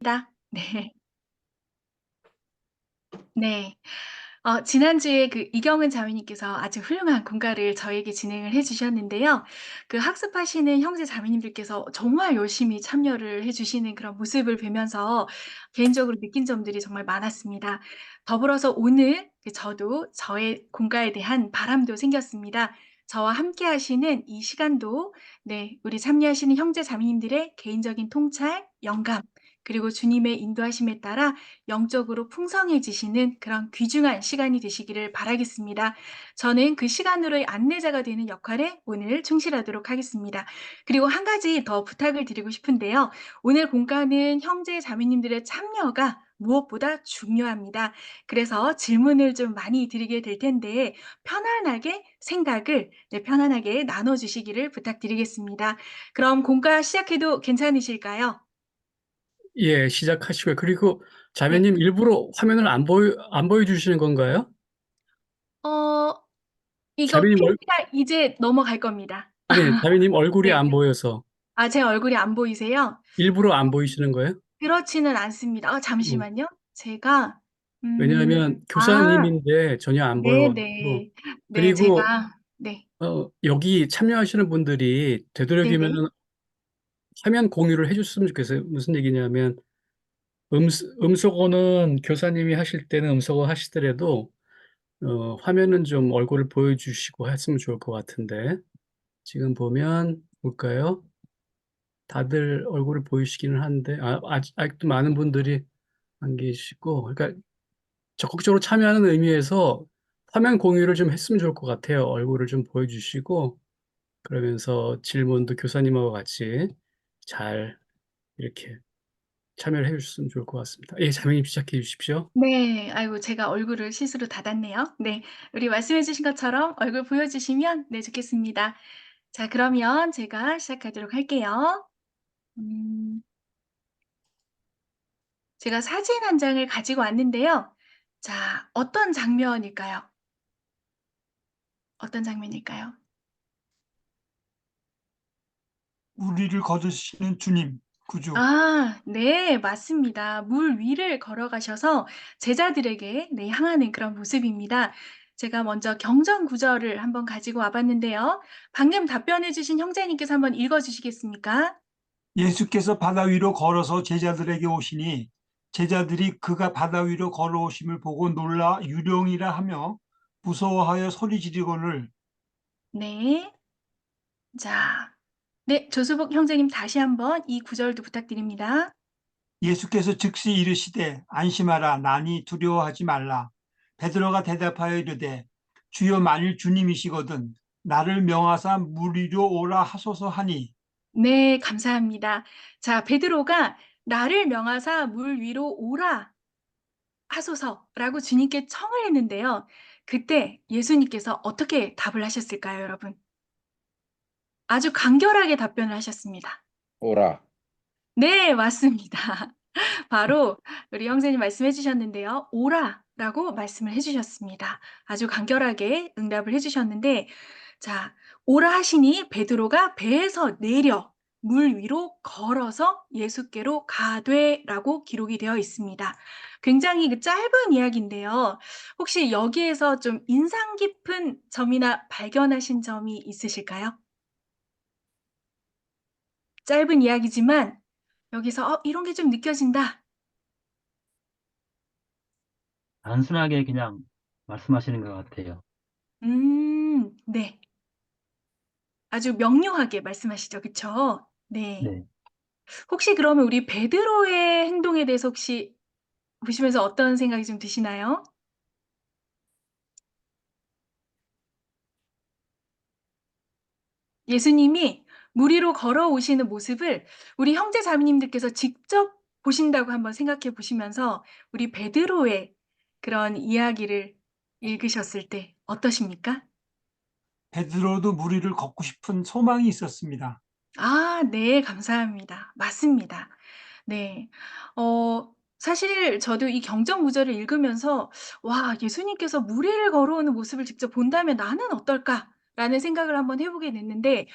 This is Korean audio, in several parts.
다 네. 네. 지난주에 그 이경은 자매님께서 아주 훌륭한 공과를 저에게 진행을 해 주셨는데요. 그 학습하시는 형제 자매님들께서 정말 열심히 참여를 해 주시는 그런 모습을 뵈면서 개인적으로 느낀 점들이 정말 많았습니다. 더불어서 오늘 저도 저의 공과에 대한 바람도 생겼습니다. 저와 함께 하시는 이 시간도 네 우리 참여하시는 형제 자매님들의 개인적인 통찰, 영감 그리고 주님의 인도하심에 따라 영적으로 풍성해지시는 그런 귀중한 시간이 되시기를 바라겠습니다. 저는 그 시간으로의 안내자가 되는 역할에 오늘 충실하도록 하겠습니다. 그리고 한 가지 더 부탁을 드리고 싶은데요. 오늘 공과는 형제 자매님들의 참여가 무엇보다 중요합니다. 그래서 질문을 좀 많이 드리게 될 텐데 편안하게 생각을 편안하게 나눠 주시기를 부탁드리겠습니다. 그럼 공과 시작해도 괜찮으실까요? 예, 시작하시고요. 그리고 네. 자매님 일부러 화면을 안 보여주시는 건가요? 어 이거 자매님 페이지가 이제 넘어갈 겁니다. 아니, 자매님 얼굴이 네. 안 보여서 아 제 얼굴이 안 보이세요? 일부러 안 보이시는 거예요? 그렇지는 않습니다. 음, 잠시만요. 제가 왜냐하면 아 교사님인데 전혀 안 보여가지고. 네네. 네 그리고, 제가 네. 여기 참여하시는 분들이 네네. 되도록이면 화면 공유를 해줬으면 좋겠어요. 무슨 얘기냐면, 음소거는 교사님이 하실 때는 음소거 하시더라도, 화면은 좀 얼굴을 보여주시고 했으면 좋을 것 같은데. 지금 보면 볼까요? 다들 얼굴을 보이시기는 한데 아직도 많은 분들이 안 계시고, 그러니까 적극적으로 참여하는 의미에서 화면 공유를 좀 했으면 좋을 것 같아요. 얼굴을 좀 보여주시고 그러면서 질문도 교사님하고 같이 잘 이렇게 참여를 해주셨으면 좋을 것 같습니다. 예, 자매님 시작해 주십시오. 네. 아이고 제가 얼굴을 실수로 닫았네요. 네. 우리 말씀해 주신 것처럼 얼굴 보여 주시면 네 좋겠습니다. 자 그러면 제가 시작하도록 할게요. 음 제가 사진 한 장을 가지고 왔는데요. 자 어떤 장면일까요? 어떤 장면일까요? 우리를 거두시는 주님, 구주. 아 네 맞습니다. 물 위를 걸어가셔서 제자들에게 네 향하는 그런 모습입니다. 제가 먼저 경전 구절을 한번 가지고 와 봤는데요. 방금 답변해 주신 형제님께서 한번 읽어 주시겠습니까? 예수께서 바다 위로 걸어서 제자들에게 오시니 제자들이 그가 바다 위로 걸어오심을 보고 놀라 유령이라 하며 무서워하여 소리 지르거늘. 네. 자. 네 조수복 형제님 다시 한번 이 구절도 부탁드립니다. 예수께서 즉시 이르시되 안심하라, 나니 두려워하지 말라. 베드로가 대답하여 이르되 주여, 만일 주님이시거든 나를 명하사 물 위로 오라 하소서 하니. 네 감사합니다. 자 베드로가 "나를 명하사 물 위로 오라." 하소서라고 주님께 청을 했는데요. 그때 예수님께서 어떻게 답을 하셨을까요, 여러분? 아주 간결하게 답변을 하셨습니다. 오라. 네, 맞습니다. 바로 우리 형제님 말씀해 주셨는데요. "오라."라고 말씀을 해 주셨습니다. 아주 간결하게 응답을 해 주셨는데 자 "오라." 하시니 베드로가 배에서 내려 물 위로 걸어서 예수께로 가되라고 기록이 되어 있습니다. 굉장히 그 짧은 이야기인데요. 혹시 여기에서 좀 인상 깊은 점이나 발견하신 점이 있으실까요? 짧은 이야기지만 여기서 '이런 게 좀 느껴진다.' 단순하게 그냥 말씀하시는 것 같아요. 네. 아주 명료하게 말씀하시죠. 그쵸? 네. 네. 혹시 그러면 우리 베드로의 행동에 대해서 혹시 보시면서 어떤 생각이 좀 드시나요? 예수님이 물 위로 걸어오시는 모습을 우리 형제 자매님들께서 직접 보신다고 한번 생각해 보시면서 우리 베드로의 그런 이야기를 읽으셨을 때 어떠십니까? 베드로도 물 위를 걷고 싶은 소망이 있었습니다. 아 네. 감사합니다. 맞습니다. 네. 사실 저도 이 경전 구절을 읽으면서 '와 예수님께서 물 위를 걸어오는 모습을 직접 본다면 나는 어떨까?'라는 생각을 한번 해 보게 됐는데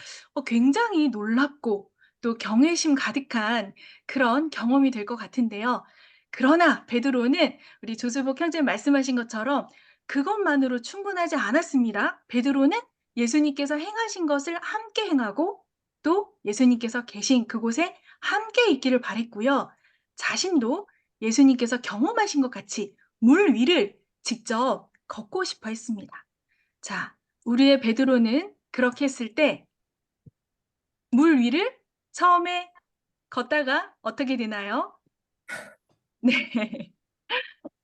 굉장히 놀랍고 또 경외심 가득한 그런 경험이 될 것 같은데요. 그러나 베드로는 우리 조수복 형제님 말씀하신 것처럼 그것만으로 충분하지 않았습니다. 베드로는 예수님께서 행하신 것을 함께 행하고 또 예수님께서 계신 그곳에 함께 있기를 바랬고요. 자신도 예수님께서 경험하신 것 같이 물 위를 직접 걷고 싶어 했습니다. 자, 우리의 베드로는 그렇게 했을 때 물 위를 처음에 걷다가 어떻게 되나요? 네.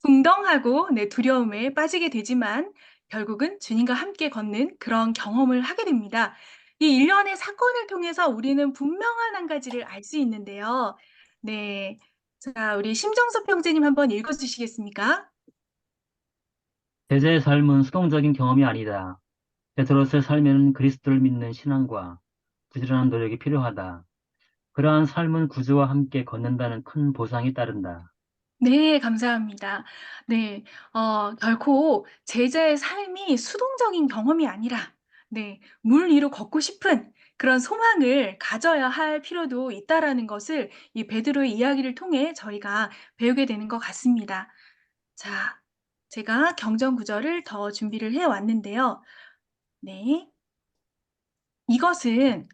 궁덩하고 네 두려움에 빠지게 되지만 결국은 주님과 함께 걷는 그런 경험을 하게 됩니다. 이 일련의 사건을 통해서 우리는 분명한 한 가지를 알 수 있는데요. 네. 자, 우리 심정섭 형제님 한번 읽어 주시겠습니까? 제자의 삶은 수동적인 경험이 아니다. 베드로스의 삶에는 그리스도를 믿는 신앙과 부지런한 노력이 필요하다. 그러한 삶은 구주와 함께 걷는다는 큰 보상이 따른다. 네, 감사합니다. 네. 결코 제자의 삶이 수동적인 경험이 아니라 네, 물 위로 걷고 싶은 그런 소망을 가져야 할 필요도 있다라는 것을 이 베드로의 이야기를 통해 저희가 배우게 되는 것 같습니다. 자, 제가 경전 구절을 더 준비를 해 왔는데요. 네. 이것은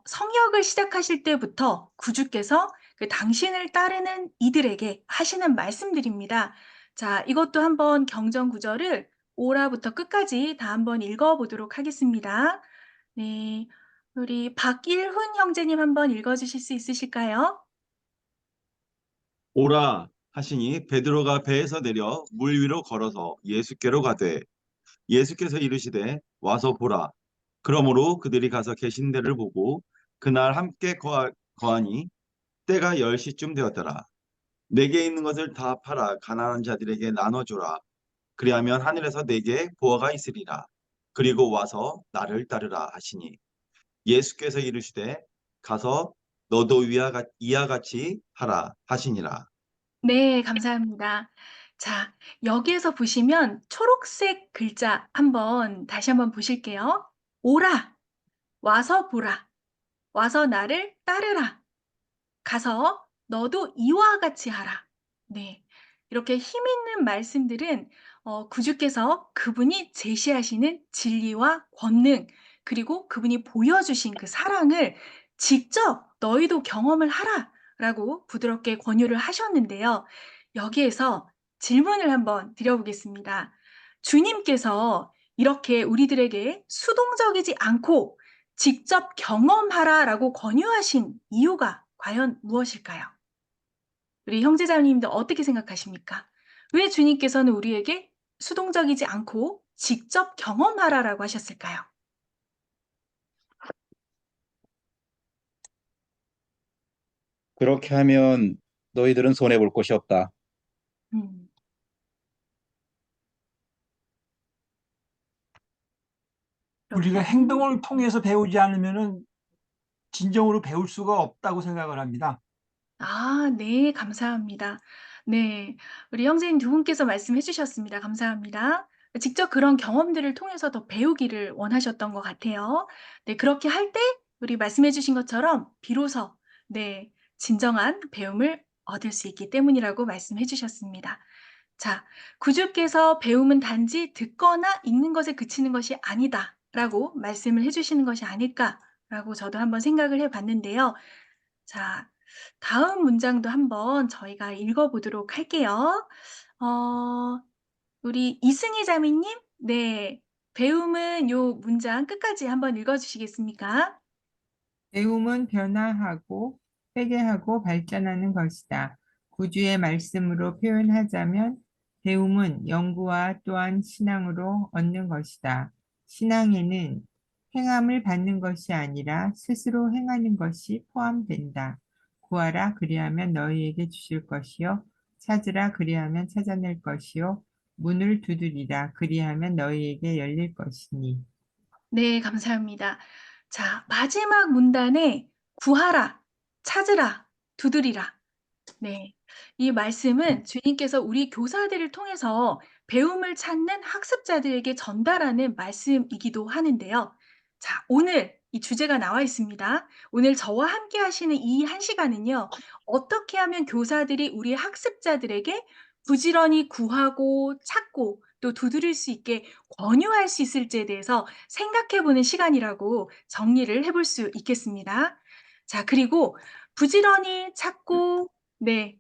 성역을 시작하실 때부터 구주께서 그 당신을 따르는 이들에게 하시는 말씀들입니다. 자, 이것도 한번 경전 구절을 5 라부터 끝까지 다 한번 읽어 보도록 하겠습니다. 네. 우리 박일훈 형제님 한번 읽어 주실 수 있으실까요? 오라 하시니 베드로가 배에서 내려 물 위로 걸어서 예수께로 가되 예수께서 이르시되 와서 보라. 그러므로 그들이 가서 계신 데를 보고 그날 함께 거하니 때가 10시쯤 되었더라. 내게 있는 것을 다 팔아 가난한 자들에게 나눠주라. 그리하면 하늘에서 내게 보화가 있으리라. 그리고 와서 나를 따르라 하시니 예수께서 이르시되 가서 너도 이와 같이 하라 하시니라. 네, 감사합니다. 자, 여기에서 보시면 초록색 글자 한번 다시 한번 보실게요. 오라, 와서 보라, 와서 나를 따르라. 가서 너도 이와 같이 하라. 네. 이렇게 힘 있는 말씀들은 구주께서 그분이 제시하시는 진리와 권능 그리고 그분이 보여주신 그 사랑을 직접 "너희도 경험을 하라."라고 부드럽게 권유를 하셨는데요. 여기에서 질문을 한번 드려 보겠습니다. 주님께서 이렇게 우리들에게 수동적이지 않고 "직접 경험하라."라고 권유하신 이유가 과연 무엇일까요? 우리 형제자매님들 어떻게 생각하십니까? 왜 주님께서는 우리에게 수동적이지 않고 "직접 경험하라."라고 하셨을까요? 그렇게 하면 너희들은 손해 볼 것이 없다. 음. 우리가 그렇게 행동을 통해서 배우지 않으면은 진정으로 배울 수가 없다고 생각을 합니다. 아 네. 감사합니다. 네. 우리 형제님 두 분께서 말씀해 주셨습니다. 감사합니다. 직접 그런 경험들을 통해서 더 배우기를 원하셨던 것 같아요. 네. 그렇게 할 때 우리 말씀해 주신 것처럼 비로소 네 진정한 배움을 얻을 수 있기 때문이라고 말씀해 주셨습니다. 자, 구주께서 "배움은 단지 듣거나 읽는 것에 그치는 것이 아니다."라고 말씀을 해 주시는 것이 아닐까라고 저도 한번 생각을 해 봤는데요. 자, 다음 문장도 한번 저희가 읽어 보도록 할게요. 어 우리 이승희 자매님 네. 배움은 요 문장 끝까지 한번 읽어 주시겠습니까? 배움은 변화하고 회개하고 발전하는 것이다. 구주의 말씀으로 표현하자면 배움은 연구와 또한 신앙으로 얻는 것이다. 신앙에는 행함을 받는 것이 아니라 스스로 행하는 것이 포함된다. 구하라 그리하면 너희에게 주실 것이요 찾으라 그리하면 찾아낼 것이요 문을 두드리라 그리하면 너희에게 열릴 것이니. 네, 감사합니다. 자, 마지막 문단에 구하라, 찾으라, 두드리라. 네. 이 말씀은 주님께서 우리 교사들을 통해서 배움을 찾는 학습자들에게 전달하는 말씀이기도 하는데요. 자, 오늘 이 주제가 나와 있습니다. 오늘 저와 함께 하시는 이 한 시간은요, 어떻게 하면 교사들이 우리 학습자들에게 부지런히 구하고 찾고 또 두드릴 수 있게 권유할 수 있을지에 대해서 생각해 보는 시간이라고 정리를 해볼 수 있겠습니다. 자, 그리고 부지런히 찾고, 네,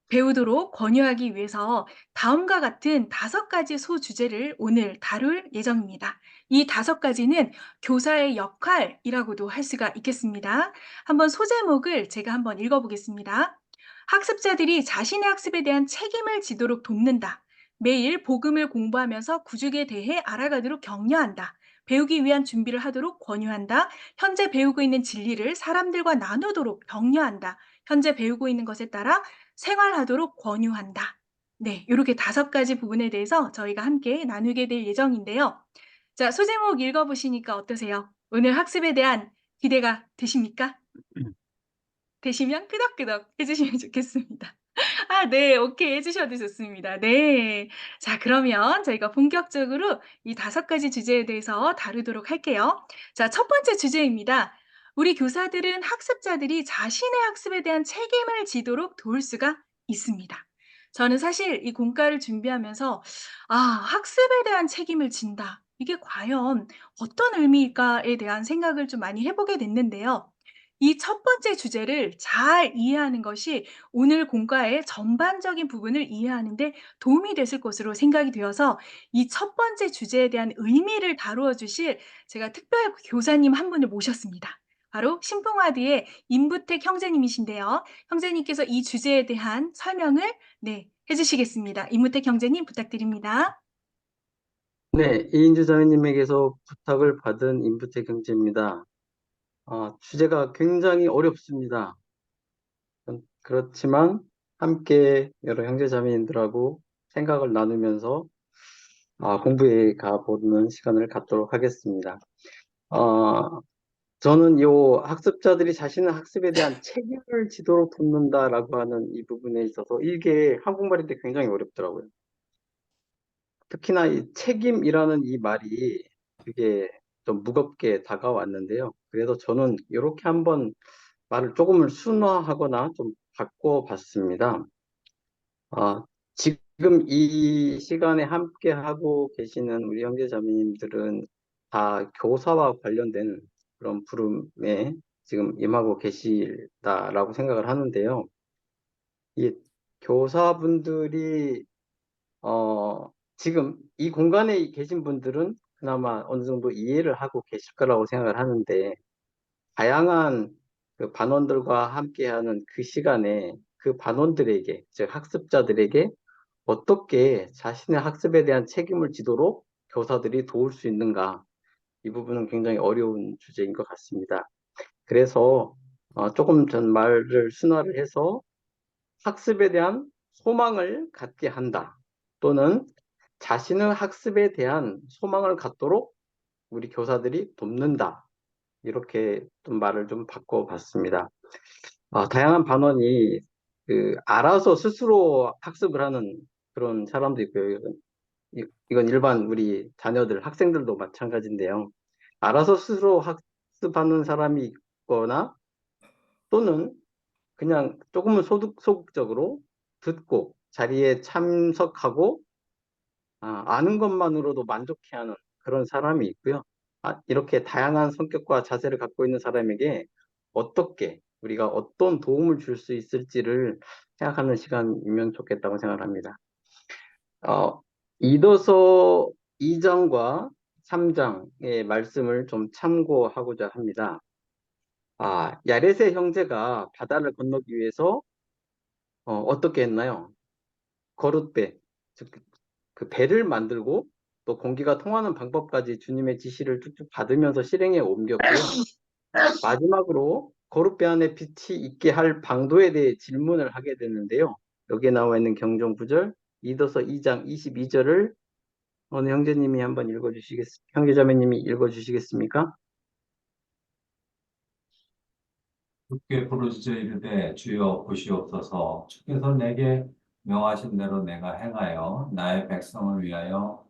배우도록 권유하기 위해서 다음과 같은 5가지 소주제를 오늘 다룰 예정입니다. 이 5가지는 교사의 역할이라고도 할 수가 있겠습니다. 한번 소제목을 제가 한번 읽어보겠습니다. 학습자들이 자신의 학습에 대한 책임을 지도록 돕는다. 매일 복음을 공부하면서 구주에 대해 알아가도록 격려한다. 배우기 위한 준비를 하도록 권유한다. 현재 배우고 있는 진리를 사람들과 나누도록 격려한다. 현재 배우고 있는 것에 따라 생활하도록 권유한다. 네, 요렇게 5가지 부분에 대해서 저희가 함께 나누게 될 예정인데요. 자, 소제목 읽어보시니까 어떠세요? 오늘 학습에 대한 기대가 되십니까? 되시면 끄덕끄덕 해 주시면 좋겠습니다. 아, 네. 오케이 해 주셔도 좋습니다. 네. 자, 그러면 저희가 본격적으로 이 5가지 주제에 대해서 다루도록 할게요. 자, 첫 번째 주제입니다. 우리 교사들은 학습자들이 자신의 학습에 대한 책임을 지도록 도울 수가 있습니다. 저는 사실 이 공과를 준비하면서 '아, 학습에 대한 책임을 진다. 이게 과연 어떤 의미일까?'에 대한 생각을 좀 많이 해 보게 됐는데요. 이 첫 번째 주제를 잘 이해하는 것이 오늘 공과의 전반적인 부분을 이해하는 데 도움이 됐을 것으로 생각이 되어서 이 첫 번째 주제에 대한 의미를 다루어 주실 제가 특별 교사님 한 분을 모셨습니다. 바로 신봉아드의 임부택 형제님이신데요. 형제님께서 이 주제에 대한 설명을 네, 해 주시겠습니다. 임부택 형제님 부탁드립니다. 네, 이인주 자매님에게서 부탁을 받은 임부태 경제입니다. 주제가 굉장히 어렵습니다. 그렇지만 함께 여러 형제 자매님들하고 생각을 나누면서 공부에 가보는 시간을 갖도록 하겠습니다. 저는 요 학습자들이 자신의 학습에 대한 책임을 지도록 돕는다라고 하는 이 부분에 있어서 이게 한국말인데 굉장히 어렵더라고요. 특히나 이 책임이라는 이 말이 되게 좀 무겁게 다가왔는데요. 그래서 저는 이렇게 한번 말을 조금을 순화하거나 좀 바꿔봤습니다. 지금 이 시간에 함께 하고 계시는 우리 형제자매님들은 다 교사와 관련된 그런 부름에 지금 임하고 계시다라고 생각을 하는데요. 이 교사분들이 지금 이 공간에 계신 분들은 그나마 어느 정도 이해를 하고 계실 거라고 생각을 하는데, 다양한 그 반원들과 함께하는 그 시간에 그 반원들에게, 즉 학습자들에게 어떻게 자신의 학습에 대한 책임을 지도록 교사들이 도울 수 있는가, 이 부분은 굉장히 어려운 주제인 것 같습니다. 그래서 조금 전 말을 순화를 해서 학습에 대한 소망을 갖게 한다, 또는 자신의 학습에 대한 소망을 갖도록 우리 교사들이 돕는다, 이렇게 좀 말을 좀 바꿔봤습니다. 다양한 반원이 알아서 스스로 학습을 하는 그런 사람도 있고요. 이건 일반 우리 자녀들, 학생들도 마찬가지인데요. 알아서 스스로 학습하는 사람이 있거나, 또는 그냥 조금은 소극적으로 듣고 자리에 참석하고 아는 것만으로도 만족해하는 그런 사람이 있고요. 이렇게 다양한 성격과 자세를 갖고 있는 사람에게 어떻게 우리가 어떤 도움을 줄 수 있을지를 생각하는 시간이면 좋겠다고 생각합니다. 이더서 2장과 3장의 말씀을 좀 참고하고자 합니다. 야렛의 형제가 바다를 건너기 위해서 어떻게 했나요? 거룻배, 즉 그 배를 만들고 또 공기가 통하는 방법까지 주님의 지시를 쭉쭉 받으면서 실행에 옮겼고요. 마지막으로 거룻배 안에 빛이 있게 할 방도에 대해 질문을 하게 되는데요. 여기에 나와 있는 경종 구절, 이더서 2장 22절을 어느 형제님이 한번 형제자매님이 읽어주시겠습니까? 주께 부르짖어 이르되 주여 보시옵소서. 주께서 내게 명하신 대로 내가 행하여 나의 백성을 위하여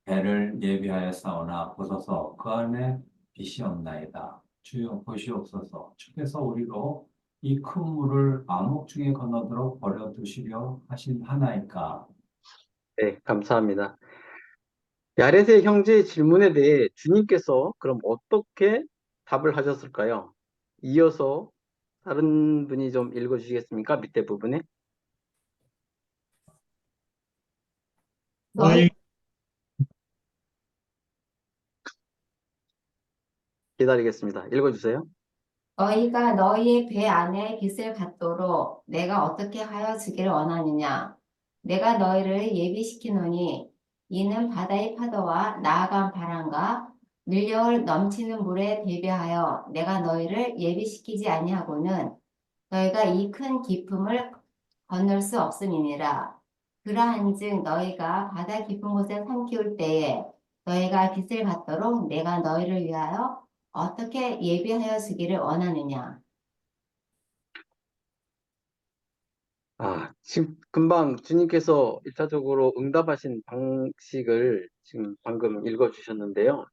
배를 예비하여 싸우나 보소서 그 안에 빛이 없나이다. 주여 보시옵소서. 주께서 우리로 이 큰 물을 암흑 중에 건너들어 버려두시려 하신 하나이까. 네, 감사합니다. 야렛의 형제의 질문에 대해 주님께서 그럼 어떻게 답을 하셨을까요? 이어서 다른 분이 좀 읽어주시겠습니까? 밑에 부분에. 너희 기다리겠습니다. 읽어주세요. 너희가 너희의 배 안에 빚을 갖도록 내가 어떻게 하여 주기를 원하느냐? 내가 너희를 예비시키노니 이는 바다의 파도와 나아간 바람과 밀려올 넘치는 물에 대비하여 내가 너희를 예비시키지 아니하고는 너희가 이 큰 기품을 건널 수 없음이니라. 그러한즉 너희가 바다 깊은 곳에 삼키울 때에 너희가 빚을 갖도록 내가 너희를 위하여 어떻게 예비하여 주기를 원하느냐? 지금 금방 주님께서 1차적으로 응답하신 방식을 지금 방금 읽어주셨는데요.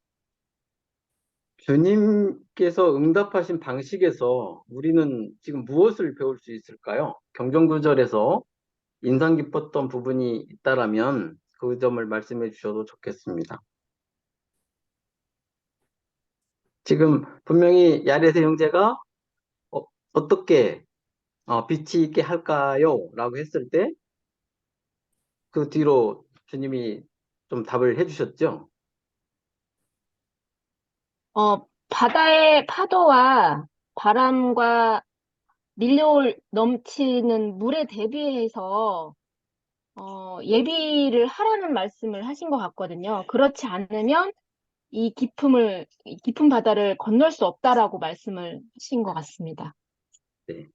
주님께서 응답하신 방식에서 우리는 지금 무엇을 배울 수 있을까요? 경전구절에서 인상 깊었던 부분이 있다라면 그 점을 말씀해 주셔도 좋겠습니다. 지금 분명히 야렛의 형제가 어떻게 빛이 있게 할까요? 라고 했을 때 그 뒤로 주님이 좀 답을 해주셨죠? 바다의 파도와 바람과 밀려올 넘치는 물에 대비해서 예비를 하라는 말씀을 하신 것 같거든요. 그렇지 않으면 이 깊은 바다를 건널 수 없다라고 말씀을 하신 것 같습니다. 네.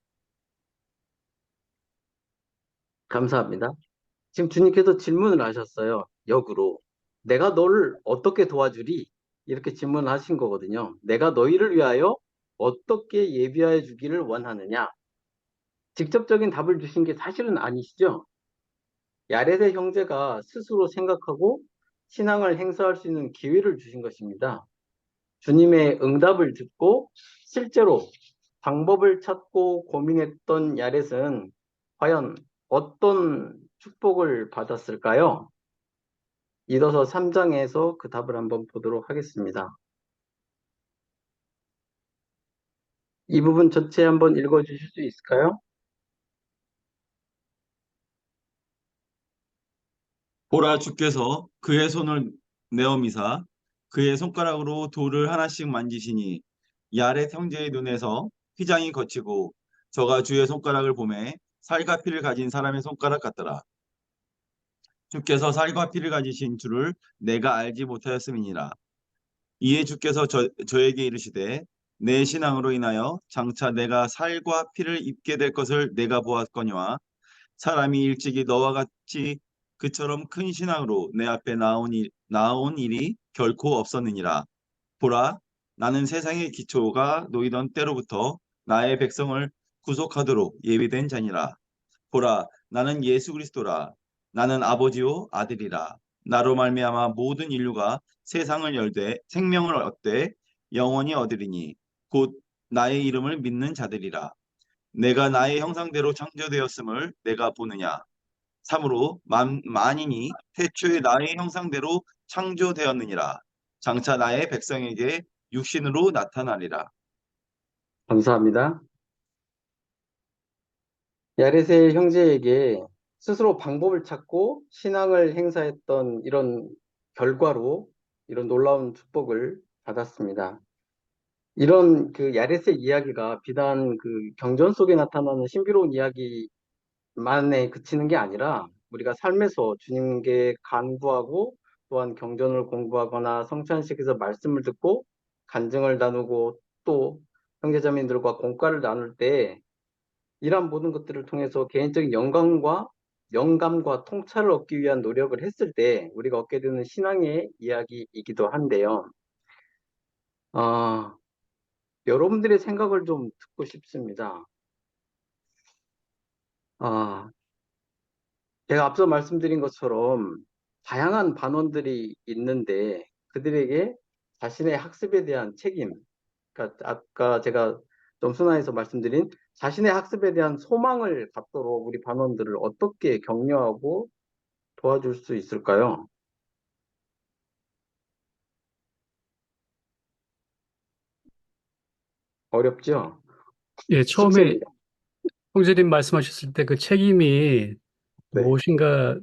감사합니다. 지금 주님께서 질문을 하셨어요. 역으로. 내가 너를 어떻게 도와주리? 이렇게 질문하신 거거든요. 내가 너희를 위하여 어떻게 예비하여 주기를 원하느냐? 직접적인 답을 주신 게 사실은 아니시죠? 야렛의 형제가 스스로 생각하고 신앙을 행사할 수 있는 기회를 주신 것입니다. 주님의 응답을 듣고 실제로 방법을 찾고 고민했던 야렛은 과연 어떤 축복을 받았을까요? 이어서 3장에서 그 답을 한번 보도록 하겠습니다. 이 부분 전체 한번 읽어주실 수 있을까요? 보라 주께서 그의 손을 내어 미사 그의 손가락으로 돌을 하나씩 만지시니 야렛 형제의 눈에서 휘장이 거치고 저가 주의 손가락을 보매 살과 피를 가진 사람의 손가락 같더라. 주께서 살과 피를 가지신 줄을 내가 알지 못하였음이니라. 이에 주께서 저에게 이르시되 내 신앙으로 인하여 장차 내가 살과 피를 입게 될 것을 내가 보았거니와 사람이 일찍이 너와 같이 그처럼 큰 신앙으로 내 앞에 나온 일이 결코 없었느니라. 보라, 나는 세상의 기초가 놓이던 때로부터 나의 백성을 구속하도록 예비된 자니라. 보라, 나는 예수 그리스도라. 나는 아버지요 아들이라. 나로 말미암아 모든 인류가 세상을 열되 생명을 얻되 영원히 얻으리니 곧 나의 이름을 믿는 자들이라. 내가 나의 형상대로 창조되었음을 내가 보느냐. 참으로 만인이 태초에 나의 형상대로 창조되었느니라. 장차 나의 백성에게 육신으로 나타나리라. 감사합니다. 야렛의 형제에게 스스로 방법을 찾고 신앙을 행사했던 이런 결과로 이런 놀라운 축복을 받았습니다. 이런 그 야렛의 이야기가 비단 그 경전 속에 나타나는 신비로운 이야기만에 그치는 게 아니라 우리가 삶에서 주님께 간구하고 또한 경전을 공부하거나 성찬식에서 말씀을 듣고 간증을 나누고 또 형제자매들과 공과를 나눌 때 이러한 모든 것들을 통해서 개인적인 영감과 통찰을 얻기 위한 노력을 했을 때 우리가 얻게 되는 신앙의 이야기이기도 한데요. 여러분들의 생각을 좀 듣고 싶습니다. 제가 앞서 말씀드린 것처럼 다양한 반원들이 있는데 그들에게 자신의 학습에 대한 책임, 그러니까 아까 제가 좀 순화해서 말씀드린 자신의 학습에 대한 소망을 갖도록 우리 반원들을 어떻게 격려하고 도와줄 수 있을까요? 어렵죠? 예, 처음에 숙제입니다. 형제님 말씀하셨을 때 그 책임이 네. 무엇인가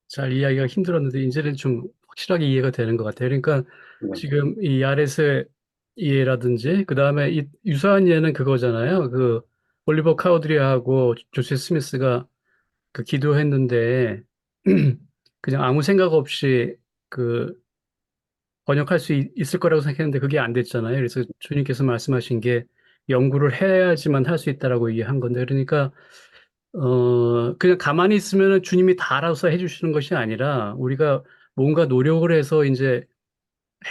잘 이해하기가 힘들었는데 이제는 좀 확실하게 이해가 되는 것 같아요. 그러니까 네. 지금 이 야렛의 이해라든지 그다음에 이 유사한 예는 그거잖아요. 그 올리버 카우드리하고 조세 스미스가 그 기도했는데 그냥 아무 생각 없이 그 번역할 수 있을 거라고 생각했는데 그게 안 됐잖아요. 그래서 주님께서 말씀하신 게 연구를 해야지만 할 수 있다라고 얘기한 건데 그러니까 그냥 가만히 있으면 주님이 다 알아서 해주시는 것이 아니라 우리가 뭔가 노력을 해서 이제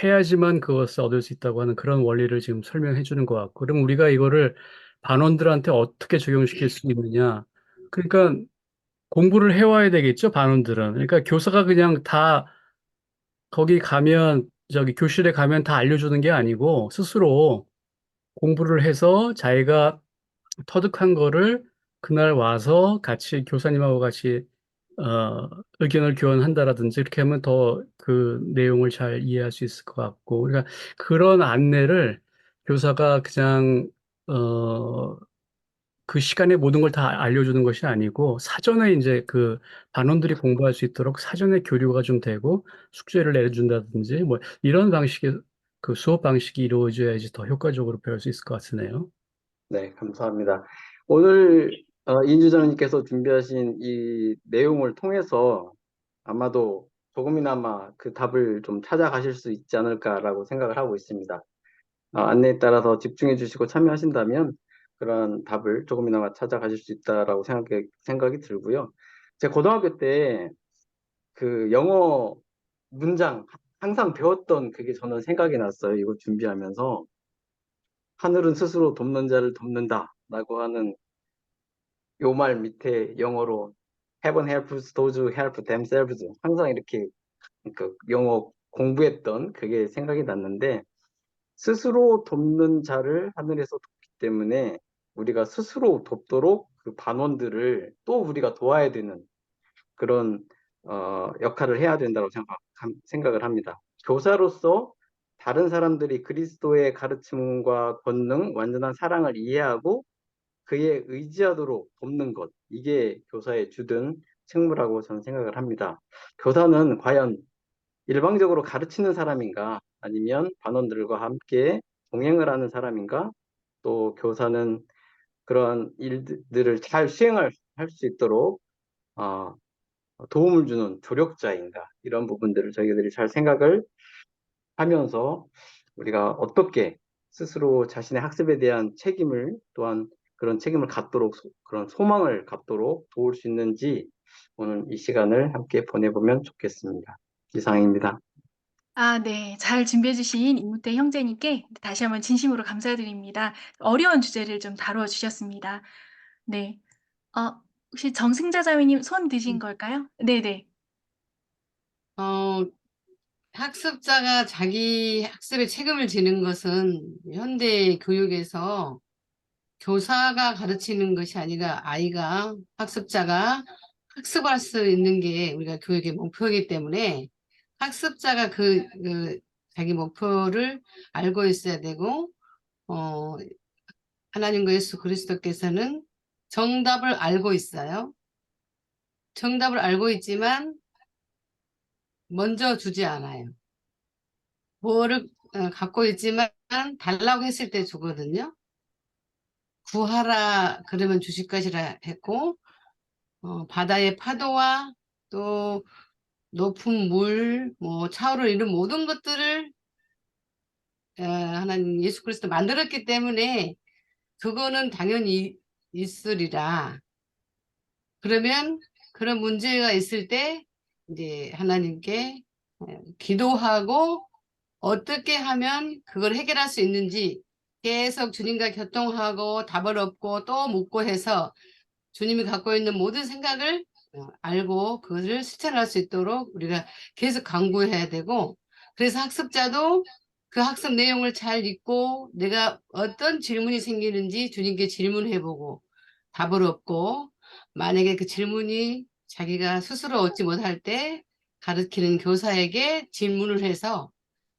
해야지만 그것을 얻을 수 있다고 하는 그런 원리를 지금 설명해 주는 것 같고, 그럼 우리가 이거를 반원들한테 어떻게 적용시킬 수 있느냐? 그러니까 공부를 해와야 되겠죠, 반원들은. 그러니까 교사가 그냥 다 거기 가면, 저기 교실에 가면 다 알려주는 게 아니고 스스로 공부를 해서 자기가 터득한 거를 그날 와서 같이 교사님하고 같이 의견을 교환한다라든지 이렇게 하면 더 그 내용을 잘 이해할 수 있을 것 같고, 그러니까 그런 안내를 교사가 그냥 그 시간에 모든 걸 다 알려주는 것이 아니고 사전에 이제 그 반원들이 공부할 수 있도록 사전에 교류가 좀 되고 숙제를 내준다든지 뭐 이런 방식의 그 수업 방식이 이루어져야지 더 효과적으로 배울 수 있을 것 같으네요. 네, 감사합니다. 오늘 인주장님께서 준비하신 이 내용을 통해서 아마도 조금이나마 그 답을 좀 찾아가실 수 있지 않을까라고 생각을 하고 있습니다. 안내에 따라서 집중해 주시고 참여하신다면 그런 답을 조금이나마 찾아가실 수 있다라고 생각이 들고요. 제가 고등학교 때 그 영어 문장 항상 배웠던 그게 저는 생각이 났어요. 이거 준비하면서 하늘은 스스로 돕는 자를 돕는다라고 하는 요 말 밑에 영어로 Heaven helps those who help themselves 항상 이렇게 그 영어 공부했던 그게 생각이 났는데 스스로 돕는 자를 하늘에서 돕기 때문에 우리가 스스로 돕도록 그 반원들을 또 우리가 도와야 되는 그런 역할을 해야 된다고 생각을 합니다. 교사로서 다른 사람들이 그리스도의 가르침과 권능, 완전한 사랑을 이해하고 그에 의지하도록 돕는 것, 이게 교사의 주된 책무라고 저는 생각을 합니다. 교사는 과연 일방적으로 가르치는 사람인가, 아니면 반원들과 함께 동행을 하는 사람인가, 또 교사는 그러한 일들을 잘 수행할 수 있도록 도움을 주는 조력자인가, 이런 부분들을 저희들이 잘 생각을 하면서 우리가 어떻게 스스로 자신의 학습에 대한 책임을 또한 그런 책임을 갖도록 그런 소망을 갖도록 도울 수 있는지 오늘 이 시간을 함께 보내보면 좋겠습니다. 이상입니다. 아, 네. 잘 준비해 주신 임무태 형제님께 다시 한번 진심으로 감사드립니다. 어려운 주제를 좀 다루어 주셨습니다. 네. 혹시 정승자 자매님 손 드신 걸까요? 네네. 어, 학습자가 자기 학습에 책임을 지는 것은 현대 교육에서 교사가 가르치는 것이 아니라 학습자가 학습할 수 있는 게 우리가 교육의 목표이기 때문에 학습자가 그 자기 목표를 알고 있어야 되고, 하나님과 예수 그리스도께서는 정답을 알고 있어요. 정답을 알고 있지만 먼저 주지 않아요. 뭐를 갖고 있지만 달라고 했을 때 주거든요. 구하라 그러면 주실 것이라 했고, 바다의 파도와 또 높은 물, 뭐 차오를 이런 모든 것들을 하나님 예수 그리스도 만들었기 때문에 그거는 당연히 있으리라. 그러면 그런 문제가 있을 때 이제 하나님께 기도하고 어떻게 하면 그걸 해결할 수 있는지 계속 주님과 교통하고 답을 얻고 또 묻고 해서 주님이 갖고 있는 모든 생각을 알고 그것을 실천할 수 있도록 우리가 계속 강구해야 되고, 그래서 학습자도 그 학습 내용을 잘 읽고 내가 어떤 질문이 생기는지 주님께 질문해보고 답을 얻고, 만약에 그 질문이 자기가 스스로 얻지 못할 때 가르치는 교사에게 질문을 해서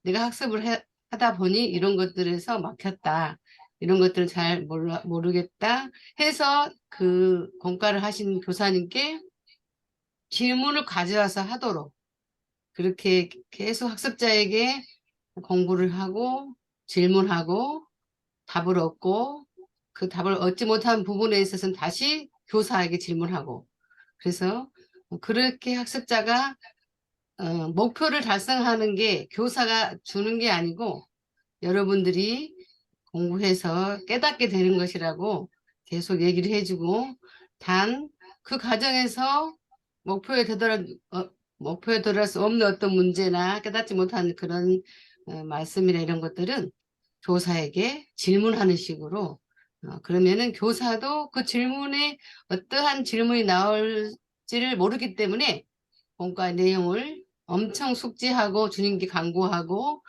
내가 학습을 하다 보니 이런 것들에서 막혔다, 이런 것들을 잘 모르겠다 해서 그 공과를 하신 교사님께 질문을 가져와서 하도록, 그렇게 계속 학습자에게 공부를 하고 질문하고 답을 얻고, 그 답을 얻지 못한 부분에 있어서는 다시 교사에게 질문하고, 그래서 그렇게 학습자가 목표를 달성하는 게 교사가 주는 게 아니고 여러분들이 공부해서 깨닫게 되는 것이라고 계속 얘기를 해주고, 단 그 과정에서 목표에 도달할 수 없는 어떤 문제나 깨닫지 못한 그런 말씀이나 이런 것들은 교사에게 질문하는 식으로, 그러면은 교사도 그 질문에 어떠한 질문이 나올지를 모르기 때문에 본과 내용을 엄청 숙지하고 주님께 간구하고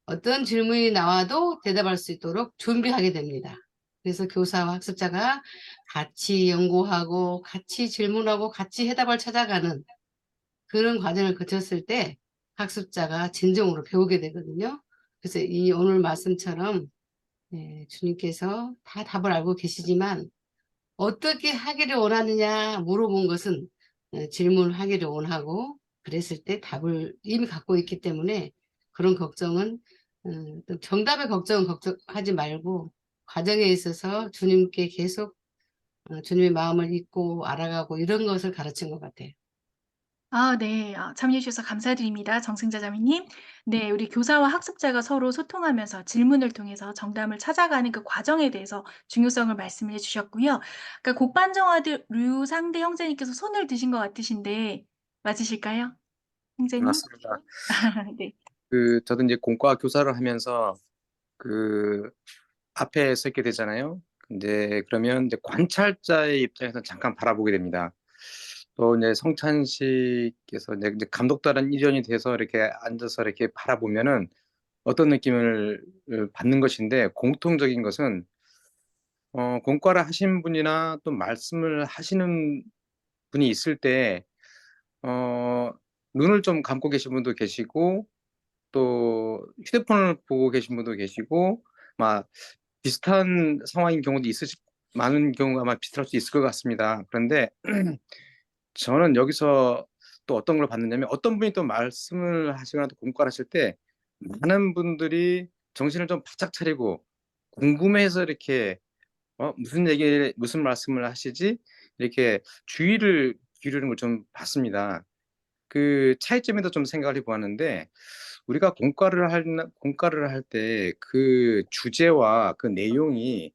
어떤 질문이 나와도 대답할 수 있도록 준비하게 됩니다. 그래서 교사와 학습자가 같이 연구하고 같이 질문하고 같이 해답을 찾아가는 그런 과정을 거쳤을 때 학습자가 진정으로 배우게 되거든요. 그래서 이 오늘 말씀처럼 주님께서 다 답을 알고 계시지만 어떻게 하기를 원하느냐 물어본 것은 질문하기를 원하고, 그랬을 때 답을 이미 갖고 있기 때문에 그런 걱정은, 정답의 걱정은 걱정하지 말고 과정에 있어서 주님께 계속 주님의 마음을 잊고 알아가고 이런 것을 가르친 것 같아요. 아 네. 참여해 주셔서 감사드립니다, 정승자 자매님. 네, 우리 교사와 학습자가 서로 소통하면서 질문을 통해서 정답을 찾아가는 그 과정에 대해서 중요성을 말씀해 주셨고요. 그러니까 곡반정아들 류상대 형제님께서 손을 드신 것 같으신데 맞으실까요? 형제님? 맞습니다. 네. 저도 이제 공과 교사를 하면서 그 앞에 서 있게 되잖아요. 근데 그러면 이제 관찰자의 입장에서 잠깐 바라보게 됩니다. 또 이제 성찬 씨께서 이제 감독다른 일원이 돼서 이렇게 앉아서 이렇게 바라보면은 어떤 느낌을 받는 것인데, 공통적인 것은 공과를 하신 분이나 또 말씀을 하시는 분이 있을 때 눈을 좀 감고 계신 분도 계시고 또 휴대폰을 보고 계신 분도 계시고, 막 비슷한 상황인 경우도 많은 경우가 아마 비슷할 수 있을 것 같습니다. 그런데 저는 여기서 또 어떤 걸 봤느냐면, 어떤 분이 또 말씀을 하시거나 또 공과를 하실 때 많은 분들이 정신을 좀 바짝 차리고 궁금해서 이렇게 무슨 말씀을 하시지? 이렇게 주의를 기울이는 걸 좀 봤습니다. 그 차이점에도 좀 생각을 해 보았는데, 우리가 공과를 할 때 그 주제와 그 내용이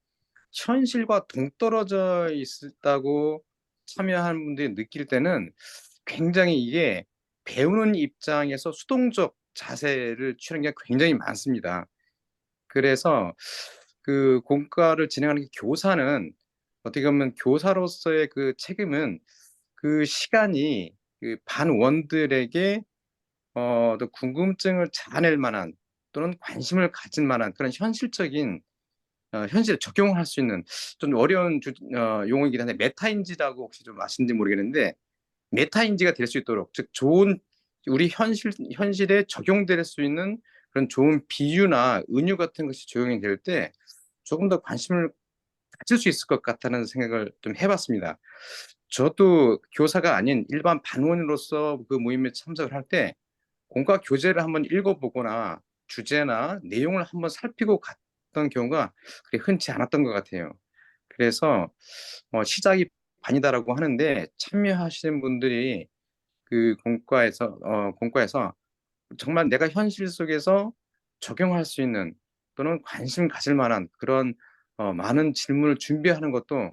현실과 동떨어져 있다고 참여하는 분들이 느낄 때는 굉장히 이게 배우는 입장에서 수동적 자세를 취하는 게 굉장히 많습니다. 그래서 그 공과를 진행하는 그 교사는, 어떻게 보면 교사로서의 그 책임은 그 시간이 그 반원들에게 또 궁금증을 자아낼 만한, 또는 관심을 가질 만한 그런 현실적인 현실에 적용할 수 있는, 좀 어려운 용어이긴 한데 메타인지라고 혹시 좀 아시는지 모르겠는데, 메타인지가 될 수 있도록, 즉 좋은 우리 현실에 적용될 수 있는 그런 좋은 비유나 은유 같은 것이 적용이 될 때 조금 더 관심을 가질 수 있을 것 같다는 생각을 좀 해봤습니다. 저도 교사가 아닌 일반 반원으로서 그 모임에 참석을 할 때 공과 교재를 한번 읽어보거나 주제나 내용을 한번 살피고 갔던 경우가 그렇게 흔치 않았던 것 같아요. 그래서 시작이 반이다라고 하는데, 참여하시는 분들이 그 공과에서 정말 내가 현실 속에서 적용할 수 있는, 또는 관심 가질 만한 그런 많은 질문을 준비하는 것도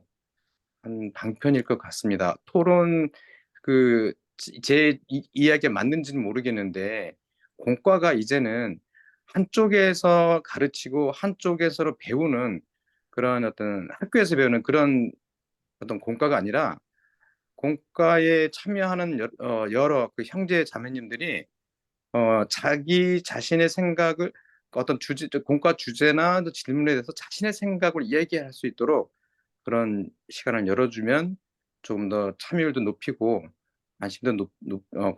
한 방편일 것 같습니다. 토론, 제 이야기가 맞는지는 모르겠는데, 공과가 이제는 한쪽에서 가르치고 한쪽에서 배우는 그런 어떤 학교에서 배우는 그런 어떤 공과가 아니라, 공과에 참여하는 여러 그 형제 자매님들이 자기 자신의 생각을 어떤 공과 주제나 또 질문에 대해서 자신의 생각을 이야기할 수 있도록 그런 시간을 열어주면 조금 더 참여율도 높이고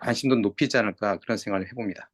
관심도 높이지 않을까 그런 생각을 해봅니다.